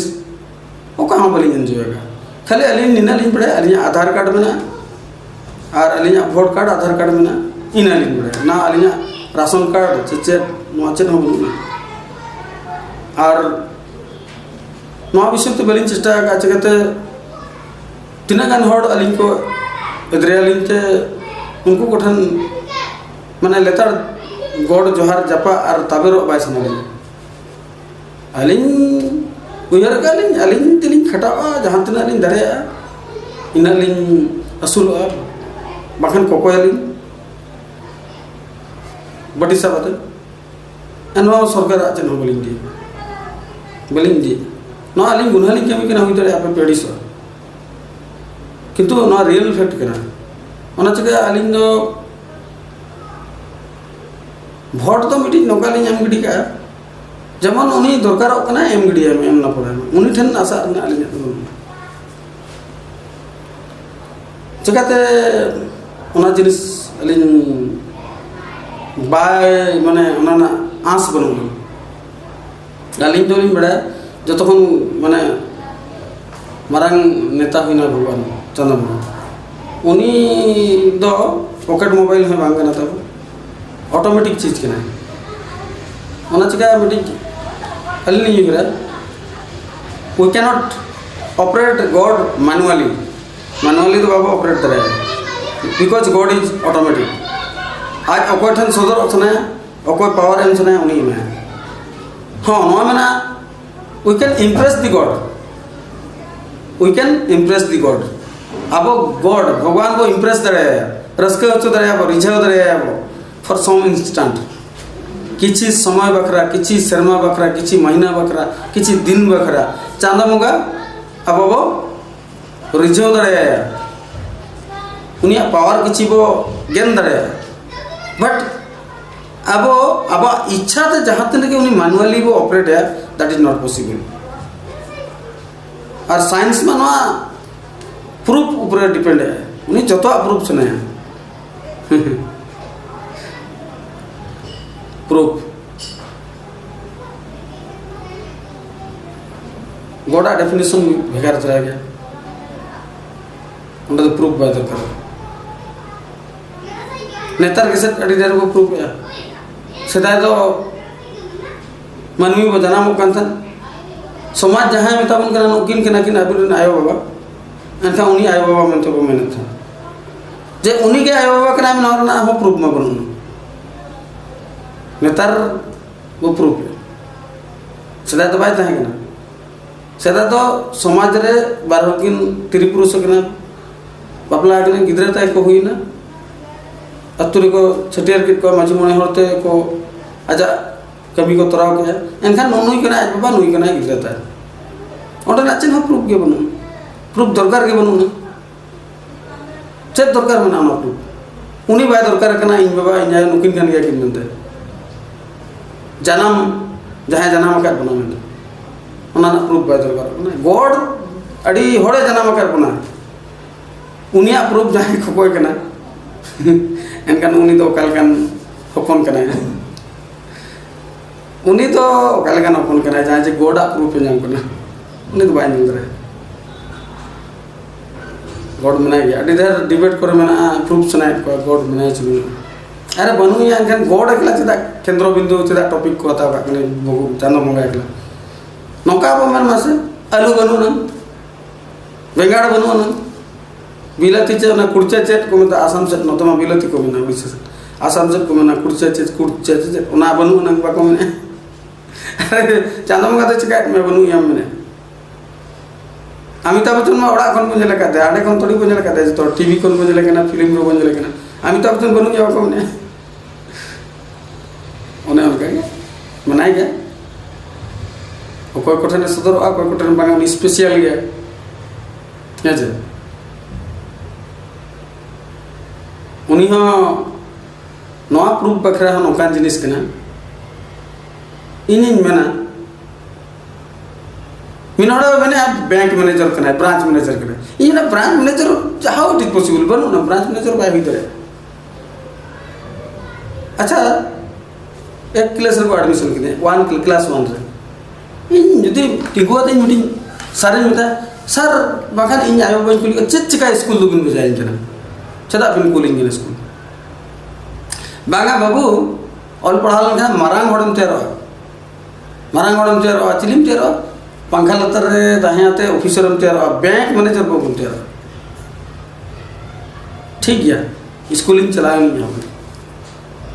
ओका हम बलिन एंजॉयगा खाली अली निना लिन बड़े अली आधार कार्ड में ना और अली वोट कार्ड आधार कार्ड में ना इना लिन बड़े ना अली राशन कार्ड चेचेट नोचेट हो और नवा विषय तो बलिन चेष्टा का चिकाते तीना गान हॉड अलिन को एद्रेलिन ते उनको कोठन माने लेतार गॉड जोहार जपा और ताबेरो बाय सनालिन अलिन उयर गालिन अलिन तिलिन खटावा जहां तना लिन दरेया इनालिन असुलवा बाखन कोकोयलिन बड़ी साबाते एनवा सरकार आचन हो बलिन दी नो अली गुनहली कमी केना हुई तरे आपे पेडिस किंतु नो रियल फैक्ट केना ओना चके अली दो भोट तो मिटी नोकाली एम गिडी का जेमन उनी दरकार कना एम गिडी एम ना पड़े उनी ठन आशा ना अली चकाते ओना जिनिस अली बाय माने ओना ना आस बनो अली तो बड़ा जो तक माने मारांग नेता हुईना भगवान चंद्रमा उनी दो पॉकेट मोबाइल में बांग ना तब ऑटोमेटिक चीज के ना ओना चिका मिटी अली नहीं गिरा we cannot operate God manually तो बाबा ऑपरेट करे बिकॉज गॉड इज ऑटोमेटिक आज अकोय ठन सदर अथना अकोय पावर एम सना उनी में हाँ नवा मेना we can impress the God अब गॉड भगवान को इम्प्रेस दरे रस्के होचो दरे रिझाव दरे फॉर सम इंस्टेंट किछि समय बखरा किछि शर्मा बखरा किछि महीना बखरा किछि दिन बखरा चांदा मुगा अब वो रिझाव दरे उनिया पावर किछि वो गेन दरे बट अब इच्छा तो जहाँ तक कि उन्हें मैनुअली वो ऑपरेट है दैट इज नॉट पॉसिबल और साइंस में ना प्रूफ ऊपर डिपेंड है उन्हें जो तो प्रूफ सुने हैं प्रूफ गोड़ा डेफिनेशन भेगार चला गया उन्हें तो प्रूफ बात कर नेतार के साथ अडिडर को प्रूफ है सेदाय तो मानवी बजाना मुकान था समाज जहाँ में तब उनका उनकिन के नाकिन अबिन आयो बाबा एनका उन्हीं आयो बाबा में तो वो मेहनत था जे उन्हीं के आयो बाबा के नाम ना ना हो प्रूफ में बनूँ नेतार वो प्रूफ है सेदाय तो बाय था ना सेदा तो समाज रे बारहकिन त्रिपुरुष के ना बापला के गिद्रे ताय को हुई ना अतुरी को छटियार किट को माझी मने होते को आजा कभी को तराव के एनखान नुई कना आज बाबा नुई कना गिद्रे ताय ओंडेना चेन हो प्रूफ के बनु प्रूफ दरकार के बनु चेक दरकार में ना प्रूफ उनी बाय दरकार कना इन बाबा इन नुकिन कान गया किन मनते जानम जहां जानम आकार बना में ओना ना प्रूफ बाय दरकार कना गॉड अड़ी होड़े जानम आकार बना उनिया प्रूफ जहां खकोय कना एनकान उनी तो कालकान हपन कना उनी तो कालकान हपन कना जहां जे गॉड प्रूफ पे जाम कना उनी तो बाय निल रे गॉड मनाई गया अड़ी देर डिबेट करे मना प्रूफ सनाय को गॉड मनाय छु अरे बनु या एनकान गॉड एकला चदा केंद्र बिंदु चदा टॉपिक को हता कने चांदो मंगा एकला नौका बो मन मासे आलू बनु न बेंगाड़ बनु न बिलाती चे ना कुर्चा चेट को मत आसाम से नतमा बिलाती को मना विशेष आसाम से को मना कुर्चा चेट ओना बनु न बा को मने अरे चांदो मंगा तो चिका में बनु या मने अमिताभ बच्चन में ओड़ा खन बन लेका दे आडे खन थोड़ी बन लेका दे तो टीवी खन बन लेका ना फिल्म रो बन लेका ना अमिताभ बच्चन बनु या को मने ओने उनका मनाई गया कोई कोठने सदर आ कोई कोठने बांगा स्पेशल गया क्या जे उनी हो नवा प्रूफ बखरा हो नौकान जिनिस कना इनिन मेना मिनोड़ा मैंने आप बैंक मैनेजर कना ब्रांच मैनेजर कना इन ना branch manager how it is possible बनो ना ब्रांच मैनेजर बाय भीतर अच्छा एक क्लास रे को एडमिशन किने वन क्लास 1 रे इन यदि टिगुआ ते मीटिंग सारे मिता सर बाखान इन आयो बन कुली चिका स्कूल दुबिन बजाइन कना चदा बिन कुलिंग इन स्कूल बागा बाबू ऑल पढ़ा लगा मारांग होडम तेरो चिलिम तेरो पंखा लतर रे दाहियाते ऑफिसरम तेरो बैंक मैनेजर को गुन तेरो ठीक गया स्कूलिंग चलाएंगे यहां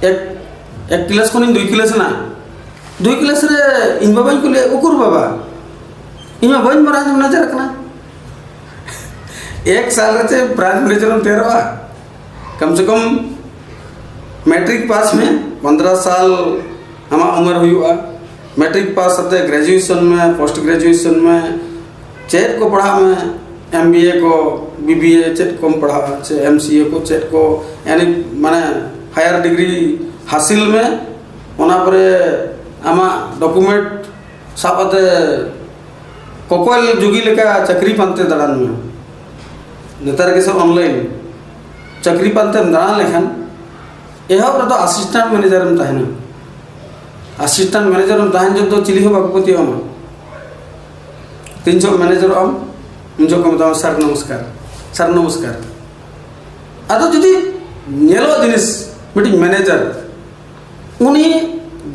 एक क्लास को दुई क्लास ना दुई क्लास रे इन बाबा को ले उकुर बाबा इन बन ब्रांच मैनेजर कना एक साल रे ब्रांच मैनेजर तेरो कम से कम मैट्रिक पास में 15 साल हमा उम्र हुआ मैट्रिक पास होते ग्रेजुएशन में पोस्ट ग्रेजुएशन में चेट को पढ़ा में MBA को BBA चेट को पढ़ा MCA को चेट को यानी माने हायर डिग्री हासिल में ओना परे आमा डॉक्यूमेंट सापते कोकोल जुगी लेका चक्री पानते दड़ान में नेतार के सब ऑनलाइन चक्री पानते दड़ान लेखन एहो तो असिस्टेंट मैनेजर में ताहना असिस्टेंट मैनेजर में ताहन जो तो चिली हो बाकपति हम 300 मैनेजर हम मुझे को बताओ सर नमस्कार आतो जदि नेलो जिनिस मीटिंग मैनेजर उनी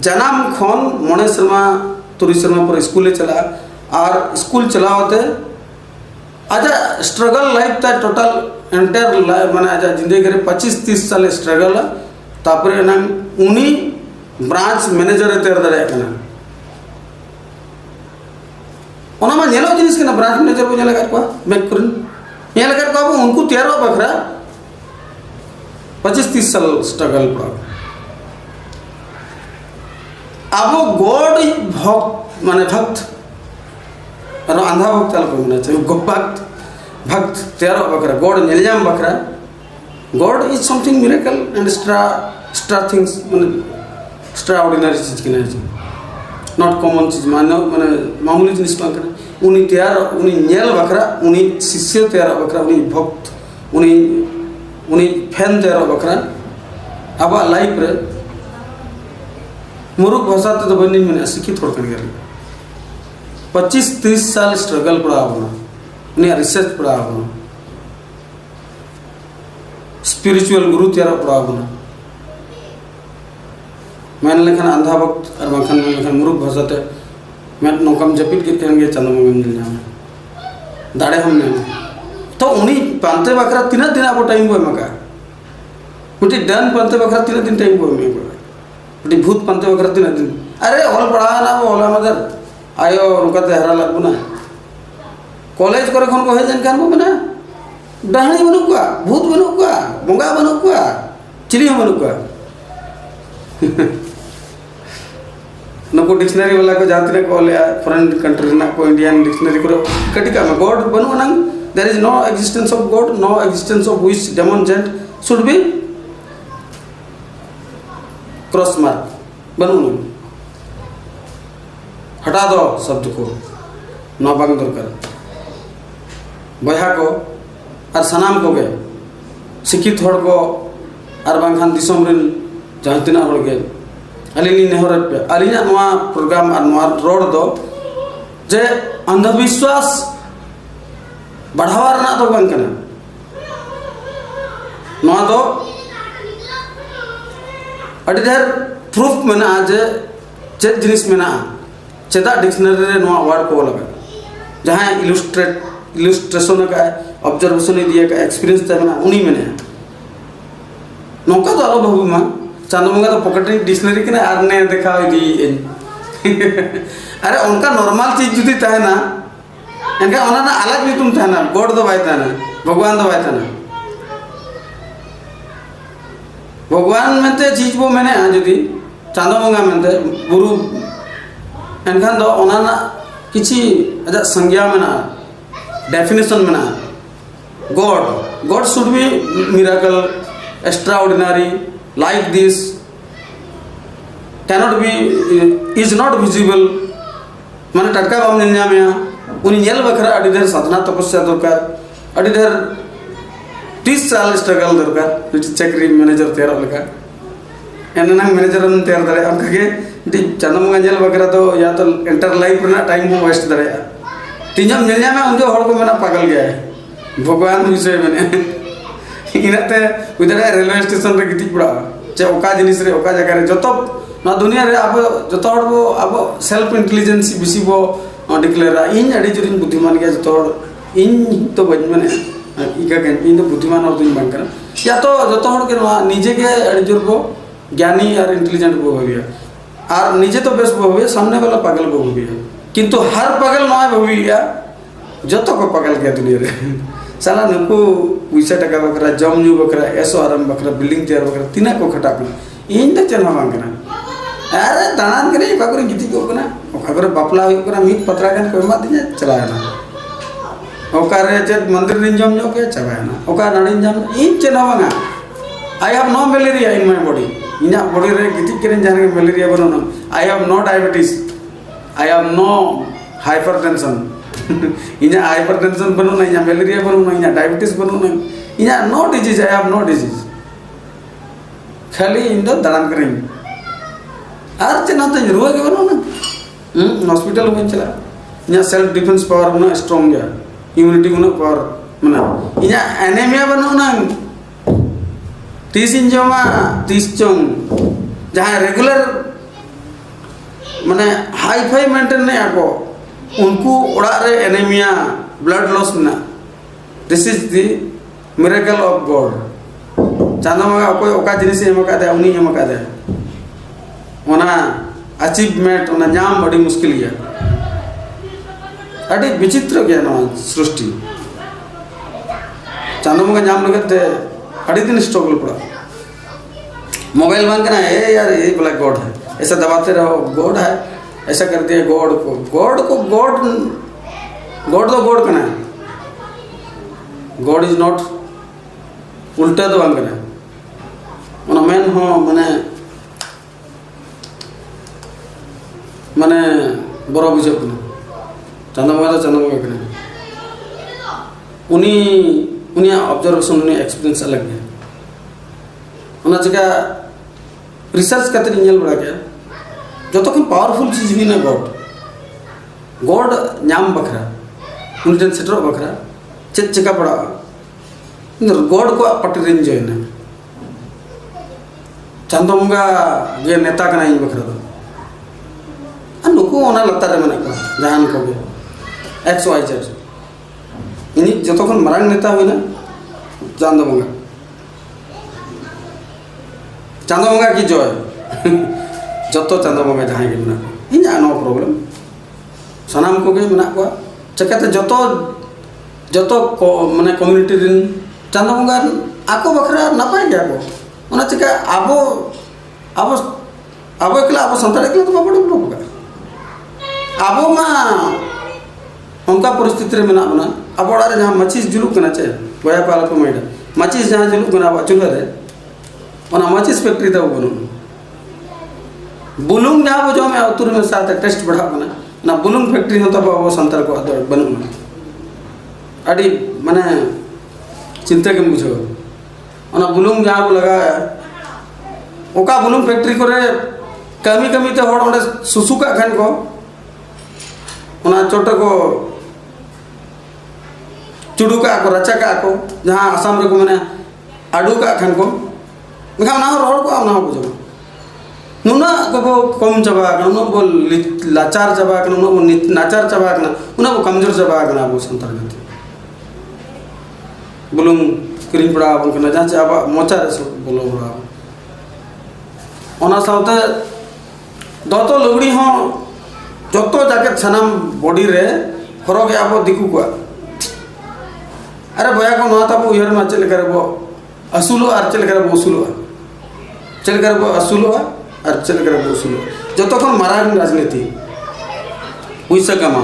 जनाम खन मणे शर्मा तुरी शर्मा पर स्कूल चला और स्कूल चलावते आजा स्ट्रगल लाइफ ता टोटल एंटायर लाइफ माने आजा जिंदगी रे 25-30 साल स्ट्रगल तापरे ना उनी ब्रांच मैनेजर तेर दरे कना ओना मा नेलो जिनिस कना ब्रांच मैनेजर को नेला को बैक करन नेला को उनको तेरो बखरा 25-30 साल स्ट्रगल पड़ा अब गॉड भक्त माने भक्त और अंधा भक्त आल को माने चाहिए भक्त तेरो बखरा God नेलजाम Bakhra God is something miracle and star things माने एक्स्ट्राऑर्डिनरी चीज किना है नॉट कॉमन चीज माने मामूली जिनिस बखरा उनी तैयार उनी नेल बखरा उनी शिष्य तैयार बखरा उनी भक्त उनी फैन तैयार बखरा अब लाइफ रे मुरुख भाषा तो बनी मैंने शिक्षित होकर गया 25-30 साल स्ट्रगल पड़ा होना उन्हें रिसर्च पड़ा होना स्पिरिचुअल गुरु तैयार पड़ा होना मैंने लेखन अंधा भक्त और मखन में लेखन मुरुख भाषा ते मैं नौकम जपित के कहेंगे चंद्रमंगल मिल जाए दाड़े हम नहीं तो उन्हीं पांते बकरा 3 दिन आप टाइम हुए मका मुझे डन पांते बकरा 3 दिन टाइम हुए मैं मुझे भूत पांते बकरा 3 दिन अरे ऑल पढ़ा ना वो ओला मदर आयो रुका ते हरा लगबो ना कॉलेज करे खन को है जानकार को बना डाहणी बनु को भूत बनु को बंगा बनु को चिली बनु को नुकु डिक्शनरी वाला को जहाँ तीन को लिया फॉरेन कंट्री ना को इंडियन डिक्शनरी को कटी का गॉड बनो नंग there is no existence of God no existence of which demonstrate should be cross mark बनो नंग हटा दो शब्द को नौ बांग दरकार बया को और सनाम को गे शिक्षित होड़ को और बांखान दिसोम रिन जहाँ तीन होड़ गे अलिनी नेहर पे अलिना नवा प्रोग्राम और नवा रोड दो जे अंधविश्वास बढ़ावा रना तो बांग कना नवा दो अड़ी ढेर प्रूफ मेना जे चेत जिनिस मेना चेदा डिक्शनरी रे नवा वर्ड को लगा जहाँ इलस्ट्रेशन का ऑब्जर्वेशन दिया का एक्सपीरियंस तमेना उनी मेने नौका तो आलो बहु मा चांदो मंगा तो पॉकेट डिक्शनरी के ना आरने देखा दी अरे उनका नॉर्मल चीज जुदी तहना इनका उन्हें ना अलग भी तुम तहना गॉड तो बाय तहना भगवान तो बाय तहना भगवान मेंते चीज वो मैंने जुदी चांदो मंगा मेंते गुरु एनखान दो उन्हें ना किसी अजा संज्ञा में ना डेफिनेशन में ना God should be miracle extraordinary like this cannot be is not visible माने टटका बाम निन्या में उन्हीं येल बखरा अड़ी ढेर साधना तपस्या दरकार अड़ी ढेर 30 साल स्ट्रगल दरकार चक्री मैनेजर तैयार लगा एने ना मैनेजर न तैयार दरे हम कहे दी चंदम गंजल बखरा तो या तो इंटर लाइफ ना टाइम हो वेस्ट दरे तीनम निन्या में उनके हड़ को मेरा पागल गया है भगवान विषय में इनाते उधर रेलवे स्टेशन रे गिटी पड़ा चे ओका जिनिस रे ओका जगह रे जतो ना दुनिया रे अब जतो हड़ वो अब सेल्फ इंटेलिजेंस बिसी वो डिक्लेयर इन अड़ी जुरिन बुद्धिमान गया जतो इन तो बज माने इका के इन तो बुद्धिमान और तुम बंकर या तो जतो हड़ के निजे के अड़ी जुर को ज्ञानी और इंटेलिजेंट वो हो गया और निजे तो बेस वो हो गया सामने वाला पागल वो हो गया किंतु हर पागल ना हो गया जतो को पागल गया दुनिया रे साला नुकु पैसा टका बकरा जम न्यू बकरा एसो आराम बकरा बिल्डिंग तैयार बकरा तीना को खटा को इन त चेना बांगना अरे दानान करे बाकरे गिति को कना अगर बापला हो कना मीट पत्रा गन को मा दिया चलाना ओकारे चेत मंदिर रिन जम जो के चबाना ओका नाडिन जम इन चेना बांगा I have no malaria in my body इना बॉडी रे गिति करे जाने मलेरिया बनो I have no diabetes I have no hypertension इन्हें हाइपरटेंशन बनो ना इन्हें मलेरिया बनो ना इन्हें डायबिटीज बनो ना इन्हें no disease I have no disease खाली इन दो दड़ान करेंगे आर चेना तो रुआ के बनो ना हॉस्पिटल में चला इन्हें सेल्फ डिफेंस पावर ना स्ट्रांग गया इम्यूनिटी ना पावर मना इन्हें एनीमिया बनो ना 30 इंजमा 30 चोंग जहाँ रेगुलर माने हाई फाई मेंटेन नहीं आको उनको उड़ा रे एनीमिया ब्लड लॉस ना this is the miracle of God चांदा मगा कोई ओका जिनिस एम का दे उनी एम का दे ओना अचीवमेंट ओना नाम बड़ी मुश्किल गया अड़ी विचित्र गया ना सृष्टि चांदा मगा नाम लगते अड़ी दिन स्ट्रगल पड़ा मोबाइल बंद करना है यार ये बोला गॉड है ऐसा दबाते रहो गॉड है ऐसा कर दिया गॉड तो गॉड करना गॉड इज नॉट उल्टा तो बांग करना उना मेन हो माने बड़ा बुझे करना चंदा करना उनी ऑब्जर्वेशन उनी एक्सपीरियंस अलग है उना जगह रिसर्च करते नियल बड़ा गया जो तो पावरफुल चीज भी ना गॉड नाम बखरा उनटेन सेटर बखरा चेक चिका पड़ा गॉड को पट्टी रेंज जो है ना चांदो मुंगा ये नेता का नहीं बखरा तो नुकु ओना लगता रे मने को जहान को एक्स वाई जेड इनी जो तो मरांग नेता हुई ना चांदो मुंगा की जो है जतो चांदा बंगा जहाँ के मना इन नो प्रॉब्लम सानाम को गे मना को चकाते जतो माने कम्युनिटी रिन चांदा बंगा आको बखरा नपाय गया को ओना चिका आबो एकला आबो संताड़ एकला तो बाबड़ अब मा उनका परिस्थिति रे मेना बना अब ओड़ा जहाँ मचिस जुलुक कना चे बया पाला को मैडा मचिस जहाँ जुलुक कना अब चूल्हा रे ओना मचिस फैक्ट्री दा बनो बुलुंग जहाँ वो जो मैं उतुर में साथ टेस्ट बढ़ा बना ना बुलुंग फैक्ट्री होता अब संताल को बनो अड़ी माने चिंता के बुझो ओना बुलुंग जहाँ को लगा ओका बुलुंग फैक्ट्री को रे कमी कमी ते होड़ ओंडे सुसुका खान को ओना चोट को चुड़ुका को रचाका को जहाँ आसाम रे को माने आडुका खान को मेखा ना रोड को ना बुझो नुना को कम चाबा नुना को लाचार चाबा नुना को नाचार चाबा नुना को कमजोर चाबा वो संताल गति बुलुंग किरिंग पड़ा बन कना जहाँ चाबा मोचा रे बोलो बड़ा ओना साउते दतो लुगड़ी हो जतो जाके सनाम बॉडी रे हरगे अब दिकु को अरे बया को ना तब उहर में चल करे वो असुलो और चल करे वो असुलो चल करे वो असुलो और चल करे वो असुलो जतो खन मारांग राजनीति पैसा कमा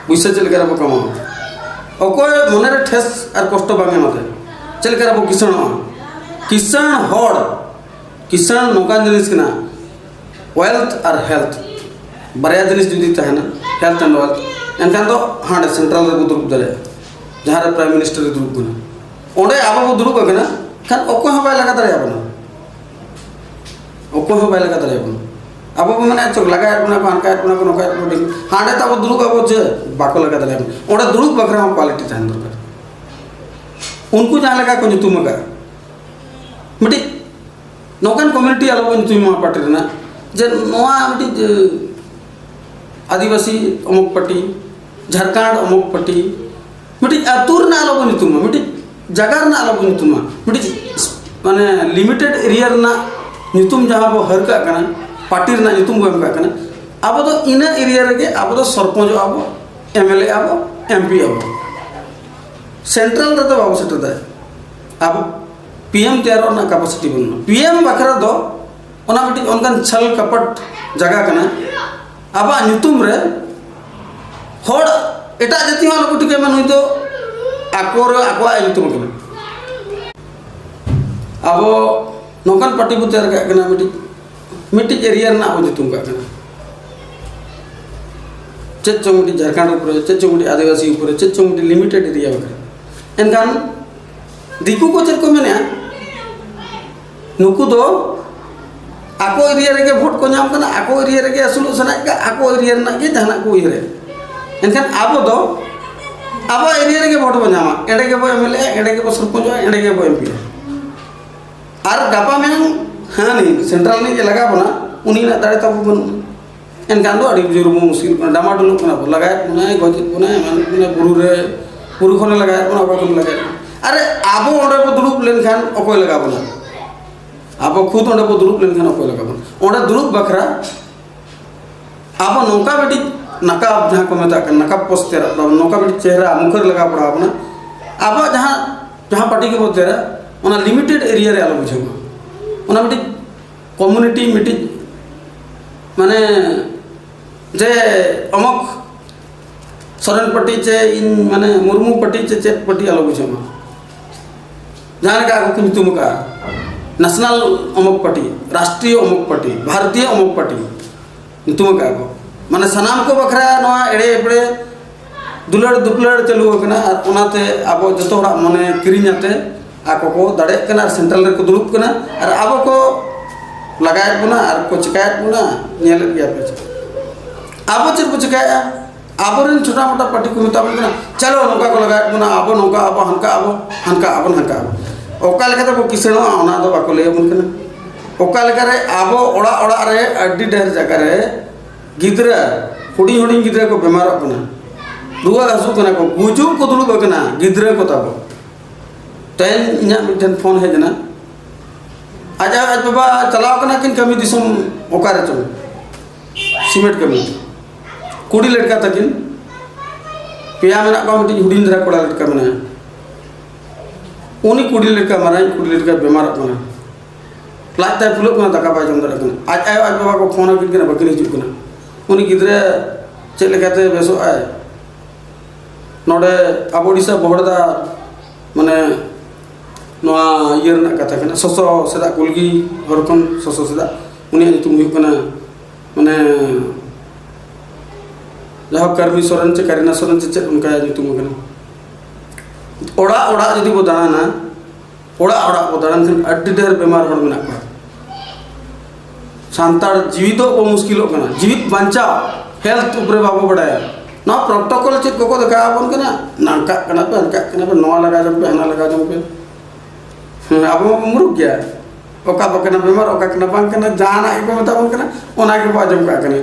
पैसा चल करे वो कमा अकोय मने रे ठेस और कष्ट बांगे मते चल करे वो किसान हड़ किसान नौका जिनिस कना वेल्थ और हेल्थ बारे जिनिस जुदी तहना हेल्थ एंड वेल्थ एनखान दो हाँ सेंट्रल रे दुरुब दरे जहाँ रे प्राइम मिनिस्टर रे दुरुब कना ओंडे आबो को दुरुब कना खान ओको ह बाय लगा दरे आबना ओको ह बाय लगा दरे आबना आबो माने चोक लगा आबना को अनका आबना को नौका आबना हांडे ताबो दुरुब आबो जे बाको लगा दरे आबना ओंडे दुरुब बकरा हम क्वालिटी तहन दरकार उनको जहाँ लगा को तुम का मिटी नौकान कम्युनिटी आलो बन तुम पार्टी रे ना जे नोआ मिटी आदिवासी अमुक पट्टी झारखंड अमुक पट्टी मिटी आतुर ना आलो बन तुम मिटी जगार ना आलो बन तुम मिटी माने लिमिटेड एरिया ना नितुम जहाँ वो हर का कना पार्टी ना नितुम को का कना अब तो इना एरिया रे के अब तो सरपंच अब एमएलए अब एमपी अब सेंट्रल रे तो बाबू सेट दा अब पीएम तेरो ना कैपेसिटी बनना पीएम बखरा दो ओना मिटी उनकन छल कपट जगह कना अब नितुम रे होड़ एटा जति वाला को टिके मन तो आकोर आको नितुम कना अब नौकन पार्टी बुतेर का कना मिटी एरिया ना हो नितुम का कना चेचोंगटी झारखंड ऊपर चेचोंगटी आदिवासी ऊपर चेचोंगटी लिमिटेड एरिया बखरा एनकान दिकु को चेक को मेने नुकु दो आको एरिया रे के वोट को नाम कना आको एरिया रे के असुल सना का आको एरिया ना के जहाना को इरे एनखान आबो दो आबो एरिया रे के वोट बनामा एडे के बो एमएलए एडे के बो सरपंच एडे के बो एमपी आर गापा में हां नहीं सेंट्रल नहीं लगा बना उनी ना दाड़े तब बन एनखान दो अड़ी जुरुम मुश्किल डामाडुल कना लगाय ना गजित बना माने पुरु खने लगाय बना बकन लगाय अरे आबो ओडे को दुरुप लेन खान अकोय लगा बना आबो खुद ओडे को दुरुप लेन खान अकोय लगा बना ओडे दुरुप बखरा आबो नौका बेटी नकाब जहाँ को मेता कर नकाब पोस्टेरा नौका बेटी चेहरा मुखर लगा पड़ा अपना आबो जहाँ पार्टी के बोतेरा ओना लिमिटेड एरिया रे आलो बुझेगा ओना बेटी कम्युनिटी मिटी माने जे अमक सोरेन पट्टी चे इन माने मुर्मू पट्टी चे चेत पट्टी आलो बुझेगा जहाँ का आगो कुछ तुम का नेशनल अमुक पार्टी राष्ट्रीय अमुक पार्टी भारतीय अमुक पार्टी तुम का आगो माने सनाम को बखरा नवा एड़े एपड़े दुलड़ दुपलड़ चलू कना ओनाते आबो जतो हड़ा मने किरिኛते आको को दाड़े कना सेंट्रल रे को दुरुप कना और आबो को लगाय बना और को चिकाय बना नेल गया पे आबो चेर को चिकाय आबोरन छोटा मोटा पार्टी को मेता बना चलो नौका को लगाय बना आबो नौका आबो हनका आबो ओका लेका तो किसनो ओना दो बाको ले बन कना ओका लेका रे आबो ओड़ा ओड़ा रे अड्डी ढेर जगह रे गिदरा हुडी हुडी गिदरा को बेमार कना रुआ हसु कना को गुजु को दुलु कना गिदरा को ताबो तेन इना मिटन फोन है जना आज बाबा चलाव कना किन कमी दिसम ओका रे चम सीमेंट कमी कुड़ी लड़का तकिन पेया मेना को मिटी हुडी धरा कोड़ा लड़का मेना उनी कुड़ी लड़का मारा कुड़ी लड़का बेमार कना लाज ताय फुलो कना दका बाय जम दरा कना आज बाबा को फोन किन कना बकिन हिजु कना उनी गिदरा चेक लेकाते बेसो आय नोडे अब ओडिशा बहड़दा माने नोआ इयर ना कथा कना ससो सेदा कुलगी हरकन ससो सेदा उनी तुम हुई कना माने जहाँ कर्मी सोरेन चे करीना सोरेन चे उनका तुम कना ओड़ा ओड़ा जदि बो दाना ओड़ा ओड़ा बो दाना खन अड्डी ढेर बेमार हड़ मेना को सांतार जीवित को मुश्किल कना जीवित बांचाव हेल्थ उपरे बाबो बड़ाया ना प्रोटोकॉल चेक को देखा बन कना नाका कना पे नोआ लगा जम पे हना लगा जम पे अब मुरुक गया ओका बकना बेमार ओका कना बांग कना जाना को मता बन कना ओना के बा जम का कने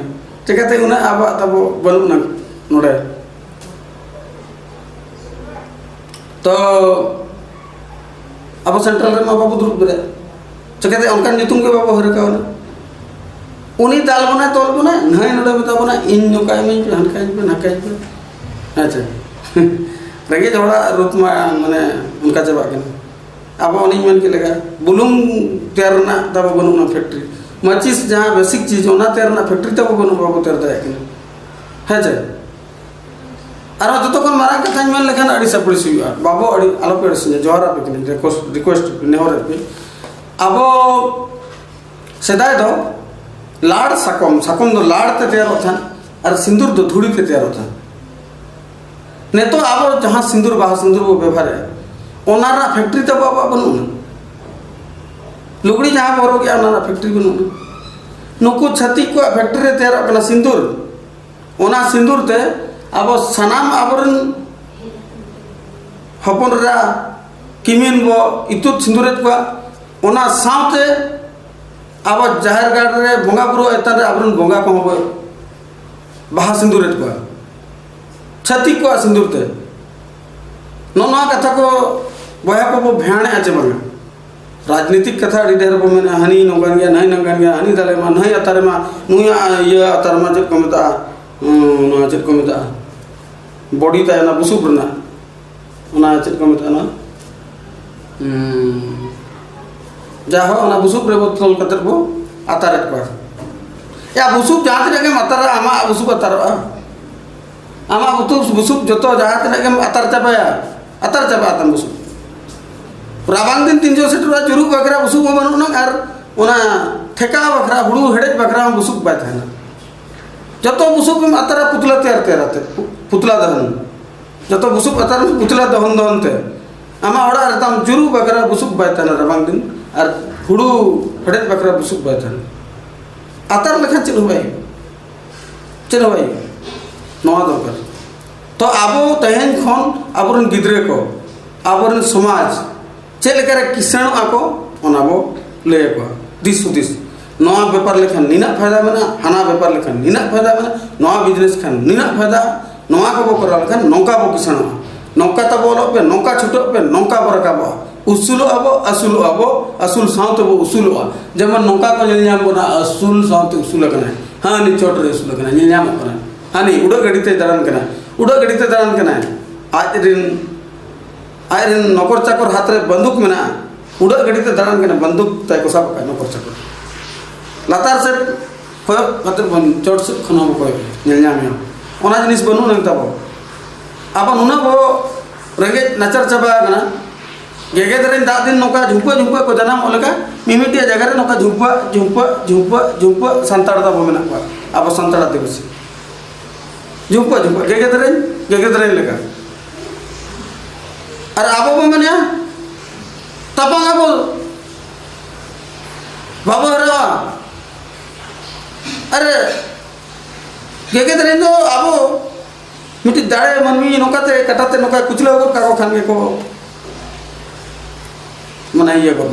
चिकाते उना अब तब बनू ना नोडे तो अब सेंट्रल रे मा बाबू दुरुब दरे चिकाते उनका नितुम के बाबू हरे का उनी दाल बना तोल बना नहीं नोडे बता बना इन नोका में हनका पे नका पे अच्छा रगे जोड़ा रूप में माने उनका जब आके अब उन्हीं मन के लगा बुलुंग तैरना तब बनू ना फैक्ट्री मचिस जहाँ बेसिक चीज होना तैरना फैक्ट्री तब बनू बाबू तैर दे है जे और जो तो मारा कथा मन लेखन अड़ी सपड़ी सी बाबू अड़ी आलो पे से जोहरा पे रिक्वेस्ट नेहर पे अब सेदाय दो लाड़ साकम साकम दो लाड़ ते तैयार होता और सिंदूर दो धूड़ी ते तैयार होता ने तो अब जहाँ सिंदूर बाहा सिंदूर वो व्यवहार है ओनारा फैक्ट्री तब अब बनू लुगड़ी जहाँ बरो गया ओनारा फैक्ट्री बनू नुकु छती को फैक्ट्री रे तैयार अपना सिंदूर ओना सिंदूर ते अब सनाम आबरन हपन रा किमिन बो इतुत सिंदूरेत को ओना सावते अब जाहिर गाड़ रे बोंगा बुरो एतन रे आबरन बोंगा को हो बाहा सिंदूरेत को छती को सिंदूर ते नोना कथा को बया को भेणे आचे बंगा राजनीतिक कथा अड़ी ढेर बो मेने हनी नंगन गया नहीं नंगन गया हनी दले मा नहीं अतारे मा नुया ये अतार मा चेक को मेता ना चेक को मेता बॉडी ता ना बुसुब रना ओना चेक को मेता ना जाहो ना बुसुब रे बोतल कतर बो अतारे को या बुसुब जहां तक के अतार आमा बुसुब अतार आमा बुसुब जतो जहां तक के अतार चाबाया अतार चाबा आतम बुसुब राबांग दिन 300 सेटरा जुरुक बकरा बुसुब बनू ना और ओना ठेका बकरा हुड़ू हेडेज बकरा बुसुब बाय थाना जतो बुसुब में अतारा पुतला तैयार कराते पुतला दहन जतो बुसुब अतार पुतला दहन दहनते आमा ओड़ा रतम जुरु बकरा बुसुब बाय थाना राबांग दिन और हुड़ू हेडेज बकरा बुसुब बाय थाना अतार लेखा चलो भाई नवा दरकार तो आबो तहन खन आबरन गिद्रे को आबरन समाज चेलेकारे किसाण आको ओनाबो ले को दिस उदिस नवा व्यापार लेखन निना फायदा मेना हाना व्यापार लेखन निना फायदा मेना नवा बिजनेस खान निना फायदा नवा को करा लेखन नौका बो किसाण नौका तब बोलो पे नौका छुटो पे नौका बरकाबो उसूलो आबो असूल साउते बो उसूलो जेमन नौका को नेलयाम बना असूल साउते उसूल कना हां नि छोट रे उसूल कना नेलयाम कना हानि उडो गड़ीते दरान कना आज रिन नौकर चाकर हाथ रे बंदूक मेना उड़ा गड़ीते दाड़ान कना बंदूक ताय को सब नौकर चाकर लातार से होय मतलब चोट से खना को नेलयाम ओना जिनिस बनू नंग तबो अब नुना बो रंगे नचर चबा कना गेगे दरेन दा दिन नौका झुंपा को जनाम ओलका मिमिटिया जगह रे नौका झुंपा संताड़ दा बो मेना को अब संताड़ दिवस झुंपा गेगे दरेन लेका अरे आबो बो मने तपंग आबो बाबू हरवा अरे गेगे दरेन दो आबो मिटी दाड़े मनमी नोकाते कटाते नोका कुचला को काको खान के को मने ये को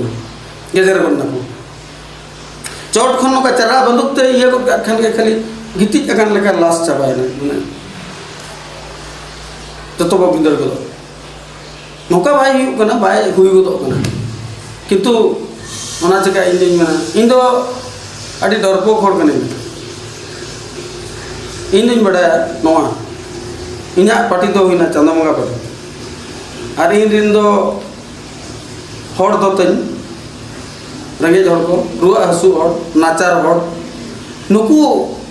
गेजर करना को चोट खन नोका चरा बंदूक ते ये को खान के खाली गिति अगन लेका लाश चाबाय ना मने तो बिंदर को नौका भाई हुई बाय हुई किंतु ओना चिका इन मेना इन दो अड़ी डरपो खोड़ कने इन बड़ाया नोआ इना पार्टी दो हुईना चंदमंगा पार्टी और इन दिन दो हड़ दो तन रेंगेज हड़ को रुआ हसु हड़ नाचार हड़ नुकु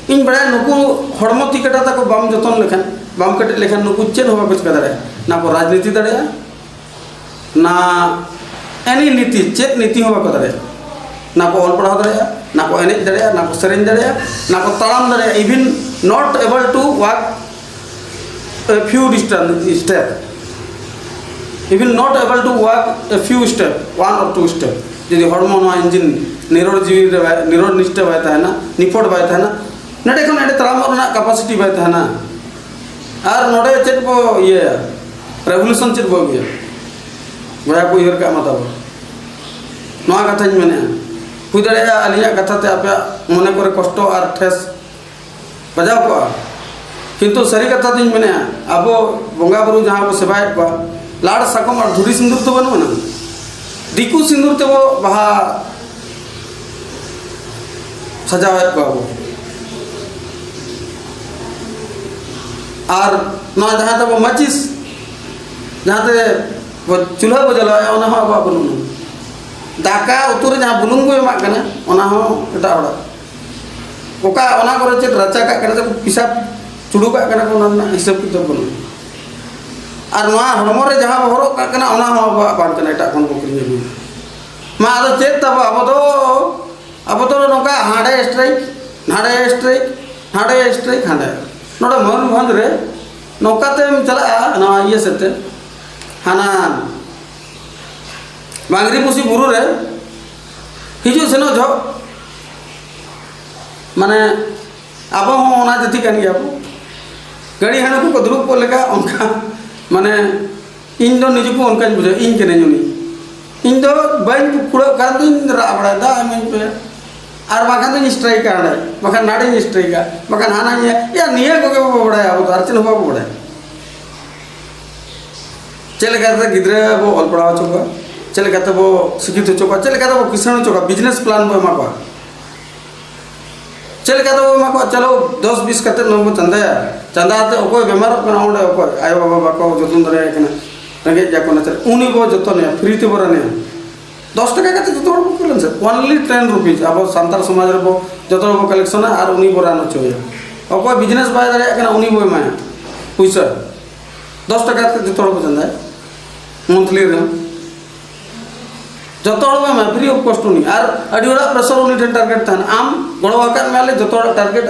इन बड़ा नुकु हड़मो ती कटा तक बाम जतन लेखन बाम कटे लेखन नुकु चेन होगा कुछ कदर है ना को राजनीति दड़े ना एनी नीति चेक नीति होगा कदर है ना को ऑल पढ़ा दड़े ना को एनेज दड़े ना को सरेंज दड़े ना को तालाम दड़े even not able to walk a few step even not able to walk a few step one or two step যদি হরমোন ইঞ্জিন নিরোড জীবী নিরোড নিষ্ঠা বাই থাকে না নিপট বাই থাকে না নডে কোন এডে তালাম না ক্যাপাসিটি বাই থাকে না আর নডে চেক বো ইয়ে রেভলিউশন চেক বো ইয়ে বয়া কো ইহর কা মাতা নোয়া কথাñ মানে হুই দাড়ে আলিয়া কথাতে আপে মনে করে কষ্ট আর ঠেস বাজাও কো কিন্তু সারি কথা দিন মানে আবো বঙ্গা বুরু যাহা বো সেবায় কো लाड़ साकम और धुरी सिंदूर तो बनू ना दिकू सिंदूर ते वो बहा सजावे को और ना जहाँ ते वो मचिस जहाँ ते वो चूल्हा वो जलाया ओना हो अब बनू ना दाका उतुरे जहाँ बुलुंग को एमा कना ओना हो एटा ओड़ा ओका ओना करे चेत रचा का करे जब पिसा चुड़ू का कना को ना हिसाब किताब बनू और नवा हड़मो रे जहाँ हरो कना ओना हो बान कना एटा कोन को किने मा आदो चेत तब अब तो नोका हाडे स्ट्राइक हाडे नोडे मन भंद रे नोका ते चला ना ये सते हाना बांगरी पुसी बुरु रे हिजु सेनो जो माने अब ओना जति कन गया गाड़ी हाना को दुरुप को लेका उनका माने इन दो निज को उनका बुझे इन के नहीं इन दो बाइन कुड़ा कर दो इन राबड़ा दा मैं पे आर बाखान तो स्ट्राइक कर रहा है बाखान नाड़े स्ट्राइक का बाखान हाना ये या निया को के बड़ा है वो अर्चन हुआ को बड़ा है चले कहते गिद्रे वो ऑल पढ़ावा चोका चले कहते वो शिक्षित चोका चले कहते वो किसान चोका बिजनेस प्लान वो मा को चले कहते वो मा को चलो 10-20 कते नो चंदा ते ओको बेमार कना ओंडे ओको आयो बाबा बाको जतन दरे कना रंगे जाको ना चल उनी बो जतन ने फ्री ते बरने 10 टका कते जतो बो करलन सर ओनली 10 रुपीस अब संताल समाज रे बो जतो बो कलेक्शन आर उनी बरा न चोय ओको बिजनेस बाय दरे कना उनी बो मा पैसा 10 टका जतो बो चंदा मंथली रे जतो में फ्री ऑफ कॉस्ट उनी आर अडियोड़ा प्रेशर उनी टारगेट थान आम गणवाकर मेले जतो टारगेट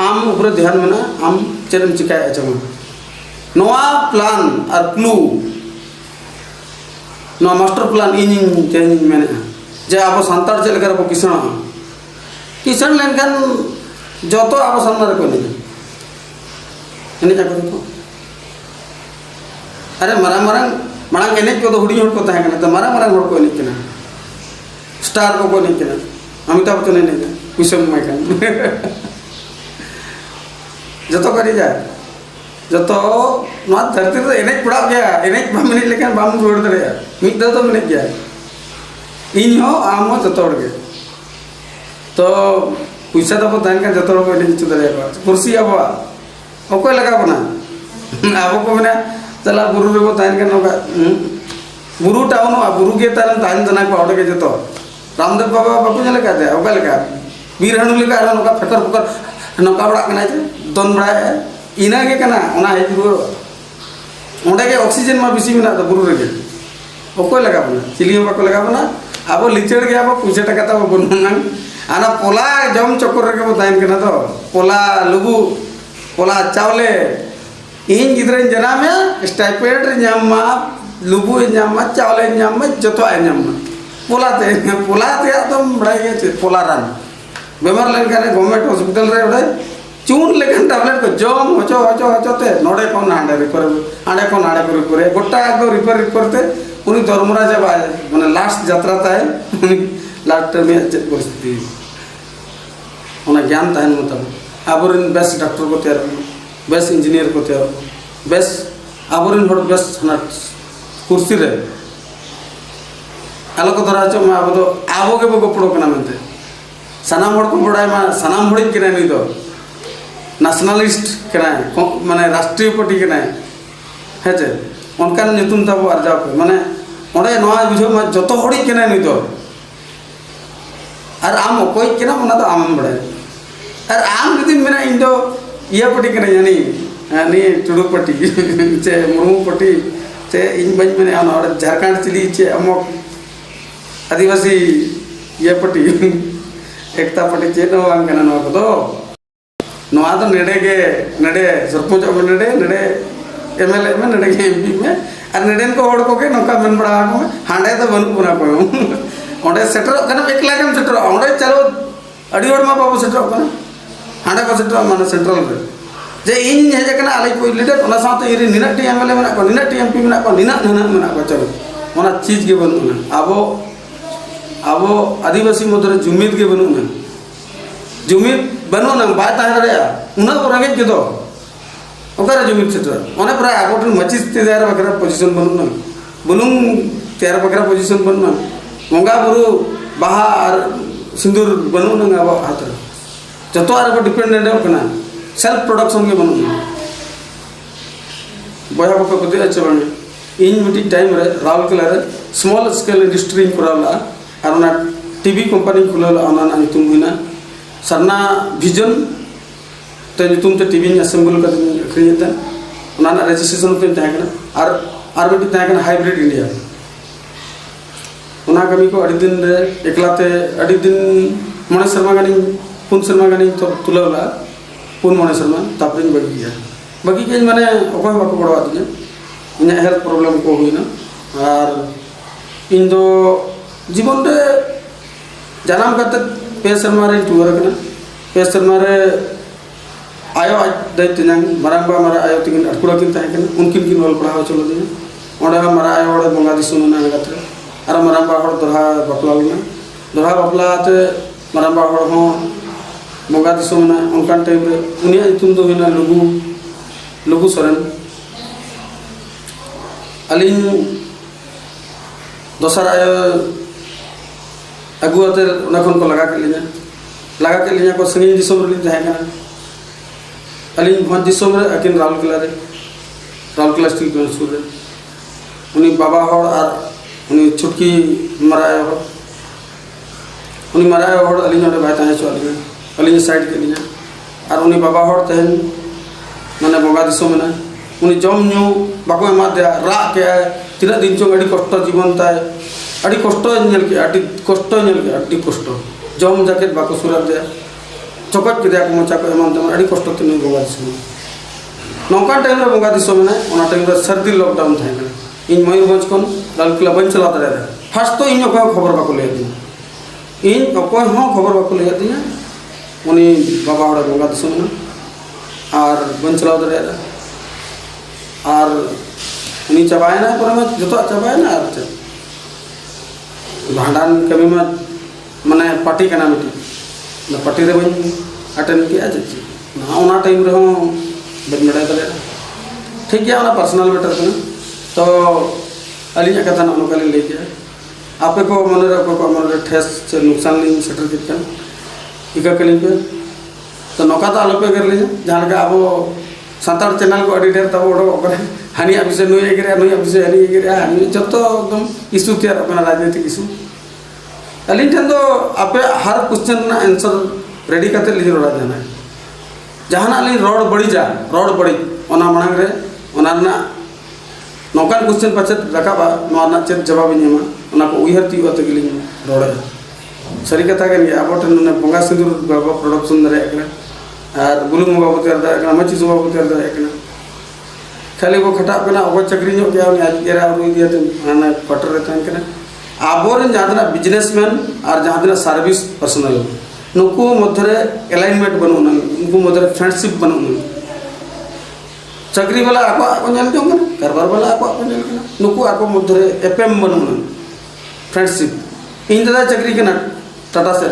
आम ऊपर ध्यान में ना आम चेरम चिकाय अचमा नोआ प्लान और क्लू नोआ मास्टर प्लान इन चेंज में जे अब संतार चल कर अब किसान लेनखान जतो अब सामने को नहीं एने जाको तो अरे मारांग एने को तो हुडी हड़ को तहे कना तो मारांग हड़ को एने कना स्टार को नहीं कना अमिताभ बच्चन एने कुसम माय कन जतो करी जाए जतो ना धरती तो एने पड़ा गया एने बाम मिनट लेकिन बाम रोड दरे मिट दो तो मिनट गया इन हो आम हो जतो के तो पैसा तो दान का जतो को एने चित दरे कुर्सी अब ओको लगा बना अब को बना चला बुरु रे को दान का नोका बुरु टाउन बुरु के तान तान जना को ऑर्डर के जतो रामदेव बाबा बापू ने लगा दे ओका लगा वीर हनु लगा आरो नोका फकर फकर नोका बड़ा कना दोन बड़ा है इना के कना ओना है बुरु ओंडे के ऑक्सीजन मा बिसी में ना तो बुरु रे ओको लगा बना चिली में को लगा बना अब लिचड़ के अब पूछे टका तो बनना आना पोला जम चक्कर रे के दान कना तो पोला लुगु पोला चावले इन गिद्रे जना में स्टाइपेंड रे न्यामा लुगु न्यामा चावले न्यामा जतो आ न्यामा पोलाते तो बड़ा ये पोला रान बेमार लेन का गवर्नमेंट हॉस्पिटल रे बड़े चून लेखन टैबलेट को जम हचो ते नोडे कोन हांडे रिपर आडे कोन आडे करे गोटा को रिपर ते उनी धर्मराज माने लास्ट यात्रा ताए उनी लास्ट में चेक परिस्थिति ओना ज्ञान ताहन मतलब आबोरिन बेस्ट डॉक्टर को तैयार बेस्ट इंजीनियर को तैयार बेस्ट आबोरिन हड़ बेस्ट हना कुर्सी रे आलो को धरा चो मा अब तो आबो के बो पड़ो कना मनते सनाम हड़ को बड़ाय मा सनाम हड़ी के नहीं तो नेशनलिस्ट कना माने राष्ट्रीय पार्टी कना है जे उनका नितुम तब अर्जा पे माने ओडे नवा बुझो मा जतो हड़ी कना नहीं तो और आम कोई कना मना तो आम बड़े और आम जुदी मेना इन दो इया पटी कने यानी नी टुडू पटी चे मुर्मू पटी चे इन बन मेने आना और झारखंड चिली चे अमोक आदिवासी इया पटी एकता पटी चे नो आम कना नो को नवा तो नेडे के नेडे सरपंच अब नेडे एमएलए में नेडे के एमपी में और नेडेन को होड़ को के नौका मन बड़ा को हांडे तो बन पुना को ओंडे सेटर कना एकला के सेटर ओंडे चलो अड़ी होड़ मा बाबू सेटर कना हांडे को सेटर माने सेंट्रल रे जे इन हेज कना आले कोई लीडर ओना साथे इरी निना टी एमएलए में को निना टी एमपी में को निना नना में को चलो ओना चीज के बनुना अब आदिवासी मधुर जुमिद के बनुना जुमिद बनुना बात आ रे उना को रंगे के दो ओकरा जुमिद सेटर ओने प्राय आगोटन मचिस ते दार बकरा पोजीशन बनुना बुलुंग तेर बकरा पोजीशन बनुना मंगा बुरु बाहा और सिंदूर बनुना अब हाथ जतो आर डिपेंडेंट होना सेल्फ प्रोडक्शन के बनुना बया बको कते अच्छे इन मिटी टाइम रे राउरकेला रे स्मॉल स्केल इंडस्ट्री कोराला और ना टीवी कंपनी खुलला ओना ना तुम हुना सरना विजन तो तुम तो टीवी असेंबल कर खरीदता ओना ना रजिस्ट्रेशन तो तहकना और मिटी तहकना हाइब्रिड इंडिया ओना कमी को अड़ी दिन रे एकलाते अड़ी दिन मणे शर्मा गानी पुन शर्मा गानी तो तुलला पुन मणे शर्मा तापरिन बगी के माने ओको बाको बड़वा दिने इना हेल्थ प्रॉब्लम को हुईना और इन दो जीवन रे जन्म करते पे शर्मा रे टूर कना पे शर्मा रे आयो आज दैते नंग मरांबा मारा आयो तिन अटकुड़ा किन ताहे कना उनकिन किन वल पढ़ाव चलो दिने ओडे मारा आयो ओडे बंगा दिसुन ना गतरे और मरांबा हड़ दोहा बपला लना दोहा बपला ते मरांबा हड़ हो बंगा दिसुन ना उनकान टाइम रे उनिया तुम दो हिना लघु सोरेन अलिन दोसर आयो अगुआते उनखन को लगा के लिया को संगी दिसम रे जाय कना अलिन भोज दिसम रे अकिन राउरकेला स्टील प्लांट सुर रे उनी बाबा हड़ और उनी छुटकी मराय हड़ अलिन ओडे भाई ताहे चो अलिन साइड के लिया और उनी बाबा हड़ तहन माने बंगा दिसम ना उनी जम न्यू बाको एमा दे रा के तीना दिन चो अड़ी कष्ट जीवन ताय अड़ी कष्ट नेल के अड़ी कष्ट जम जैकेट बाको सुरा दे चकट के को मचा को एमान तम अड़ी कष्ट तीन बंगा दिसम नौका टाइम रे बंगा दिसम ना ओना टाइम रे सर्दी लॉकडाउन थाय ना इन मयूरभंज कोन राउरकेला बन चला दरे फर्स्ट तो इन को खबर बाको ले दी इन अकोय हो खबर बाको ले दी उनी बाबा हड़ बंगा दिसम ना और बन चला दरे और उनी चबाए ना पर में जतो चबाए ना और भांडान कमी में माने पार्टी कना मिटी ना पार्टी रे बन अटेंड किया जची ना ओना टाइम रे हो बन बड़ा दरे ठीक है ओना पर्सनल मैटर कना तो अलिया कथा ना नोकले ले के आपे को मन रे ठेस से नुकसान नहीं सेटल कितना इका कलिंग पे तो नौका तो आलोपे कर ले जहाँ का अब सातार चैनल को अड़ी ढेर तब ओडो हानि अभिषेक नुई एगरे नुई अभिषेक हनी एगरे हानि जो तो एकदम इशू तैयार अपना राजनीतिक इशू अलिन ठन तो आपे हर क्वेश्चन ना आंसर रेडी करते लीजिए रोड़ा जाना है जहाँ अलिन रोड बड़ी ओना मांग रे ओना ना नौकान क्वेश्चन पाचे रकाबा नोआ ना चेत जवाब ᱧᱟᱢᱟ ओना को उयहर ती ओते गिलिन रोड़ा सरी कथा के अब ठन बंगा सिंदूर बाबा प्रोडक्शन दरे एकना और बुलुंग बाबू तैयार दरे एकना मची बाबू तैयार दरे एकना खाली वो खटा कना ओको चक्री ᱧᱚᱜ गया उनी आज केरा उनी दिया हाना क्वार्टर रे तहन कना आबोरन जहां बिजनेसमैन और जहां सर्विस पर्सनल नुकु मधरे अलाइनमेंट बनउना उनको मधरे फ्रेंडशिप बनउना चक्री वाला आको नेल जों कना कारबार वाला आको नेल कना नुकु आको मधरे एफएम बनउना फ्रेंडशिप इन दादा चक्री कना टाटा से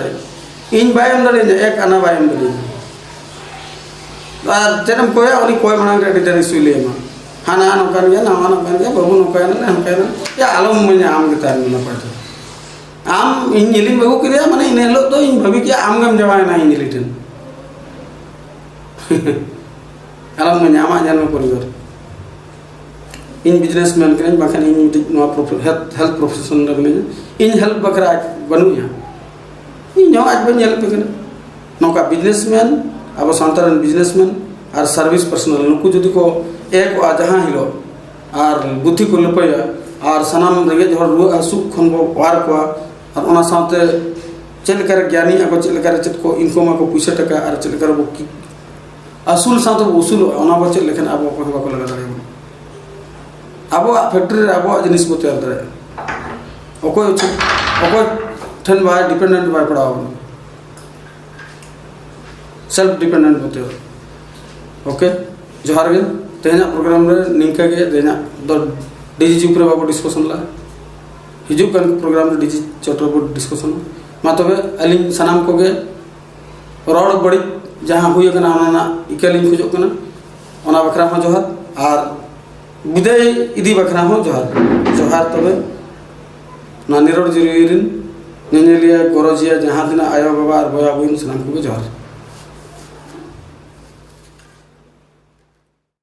इन बायम दले एक आना बायम दले और जन्म कोया उनी कोय मांग रे डिटेल इशू ले मा हाना नौका गया ना नौका गया बाबू नौका ना हम कहना या आलम में आम के तार ना पड़ता आम इन निलिम बाबू किया माने इन हेलो तो इन भवि के आम गम जवाय ना इन निलिटन आलम में आमा जन्म परिवार इन बिजनेसमैन के बाखन इन नो हेल्थ प्रोफेशन रे इन हेल्प बकरा बनू या इन आज बन हेल्प के नौका बिजनेसमैन अब सानतार बिजनेसमैन और सर्विस पर्सनल नुकु जुदी को एक जहाँ हिलो और बुद्धि को लपया और सानाम रेगे हर रुआ हासु खन बो वार को और ओना साथे चलकर ज्ञानी अब चलकर चट को इनकम को पैसा टका और चलकर वो की असूल साथे उसूल ओना बो चल लेकिन अब को बाको लगा दरे अब फैक्ट्री अब जिनिस को तैयार दरे ओको ठन बाय डिपेंडेंट बाय पड़ाओ सेल्फ डिपेंडेंट होते हो ओके जोहार गे तेना प्रोग्राम रे निंका गे तेना दो डीजी ऊपर बाबू डिस्कशन ला हिजु कन प्रोग्राम रे डीजी चोटर बो डिस्कशन मा तबे अलिंग सनाम को गे रोड बड़ी जहां हुई कना ओना इकलिंग खुजो कना ओना बखरा हो जोहार और विदाय इदी बखरा हो जोहार जोहार तबे ना निरोड जिरिन नेनेलिया गोरजिया जहां दिना आयो बाबा और बया बुइन सनाम को गे जोहार।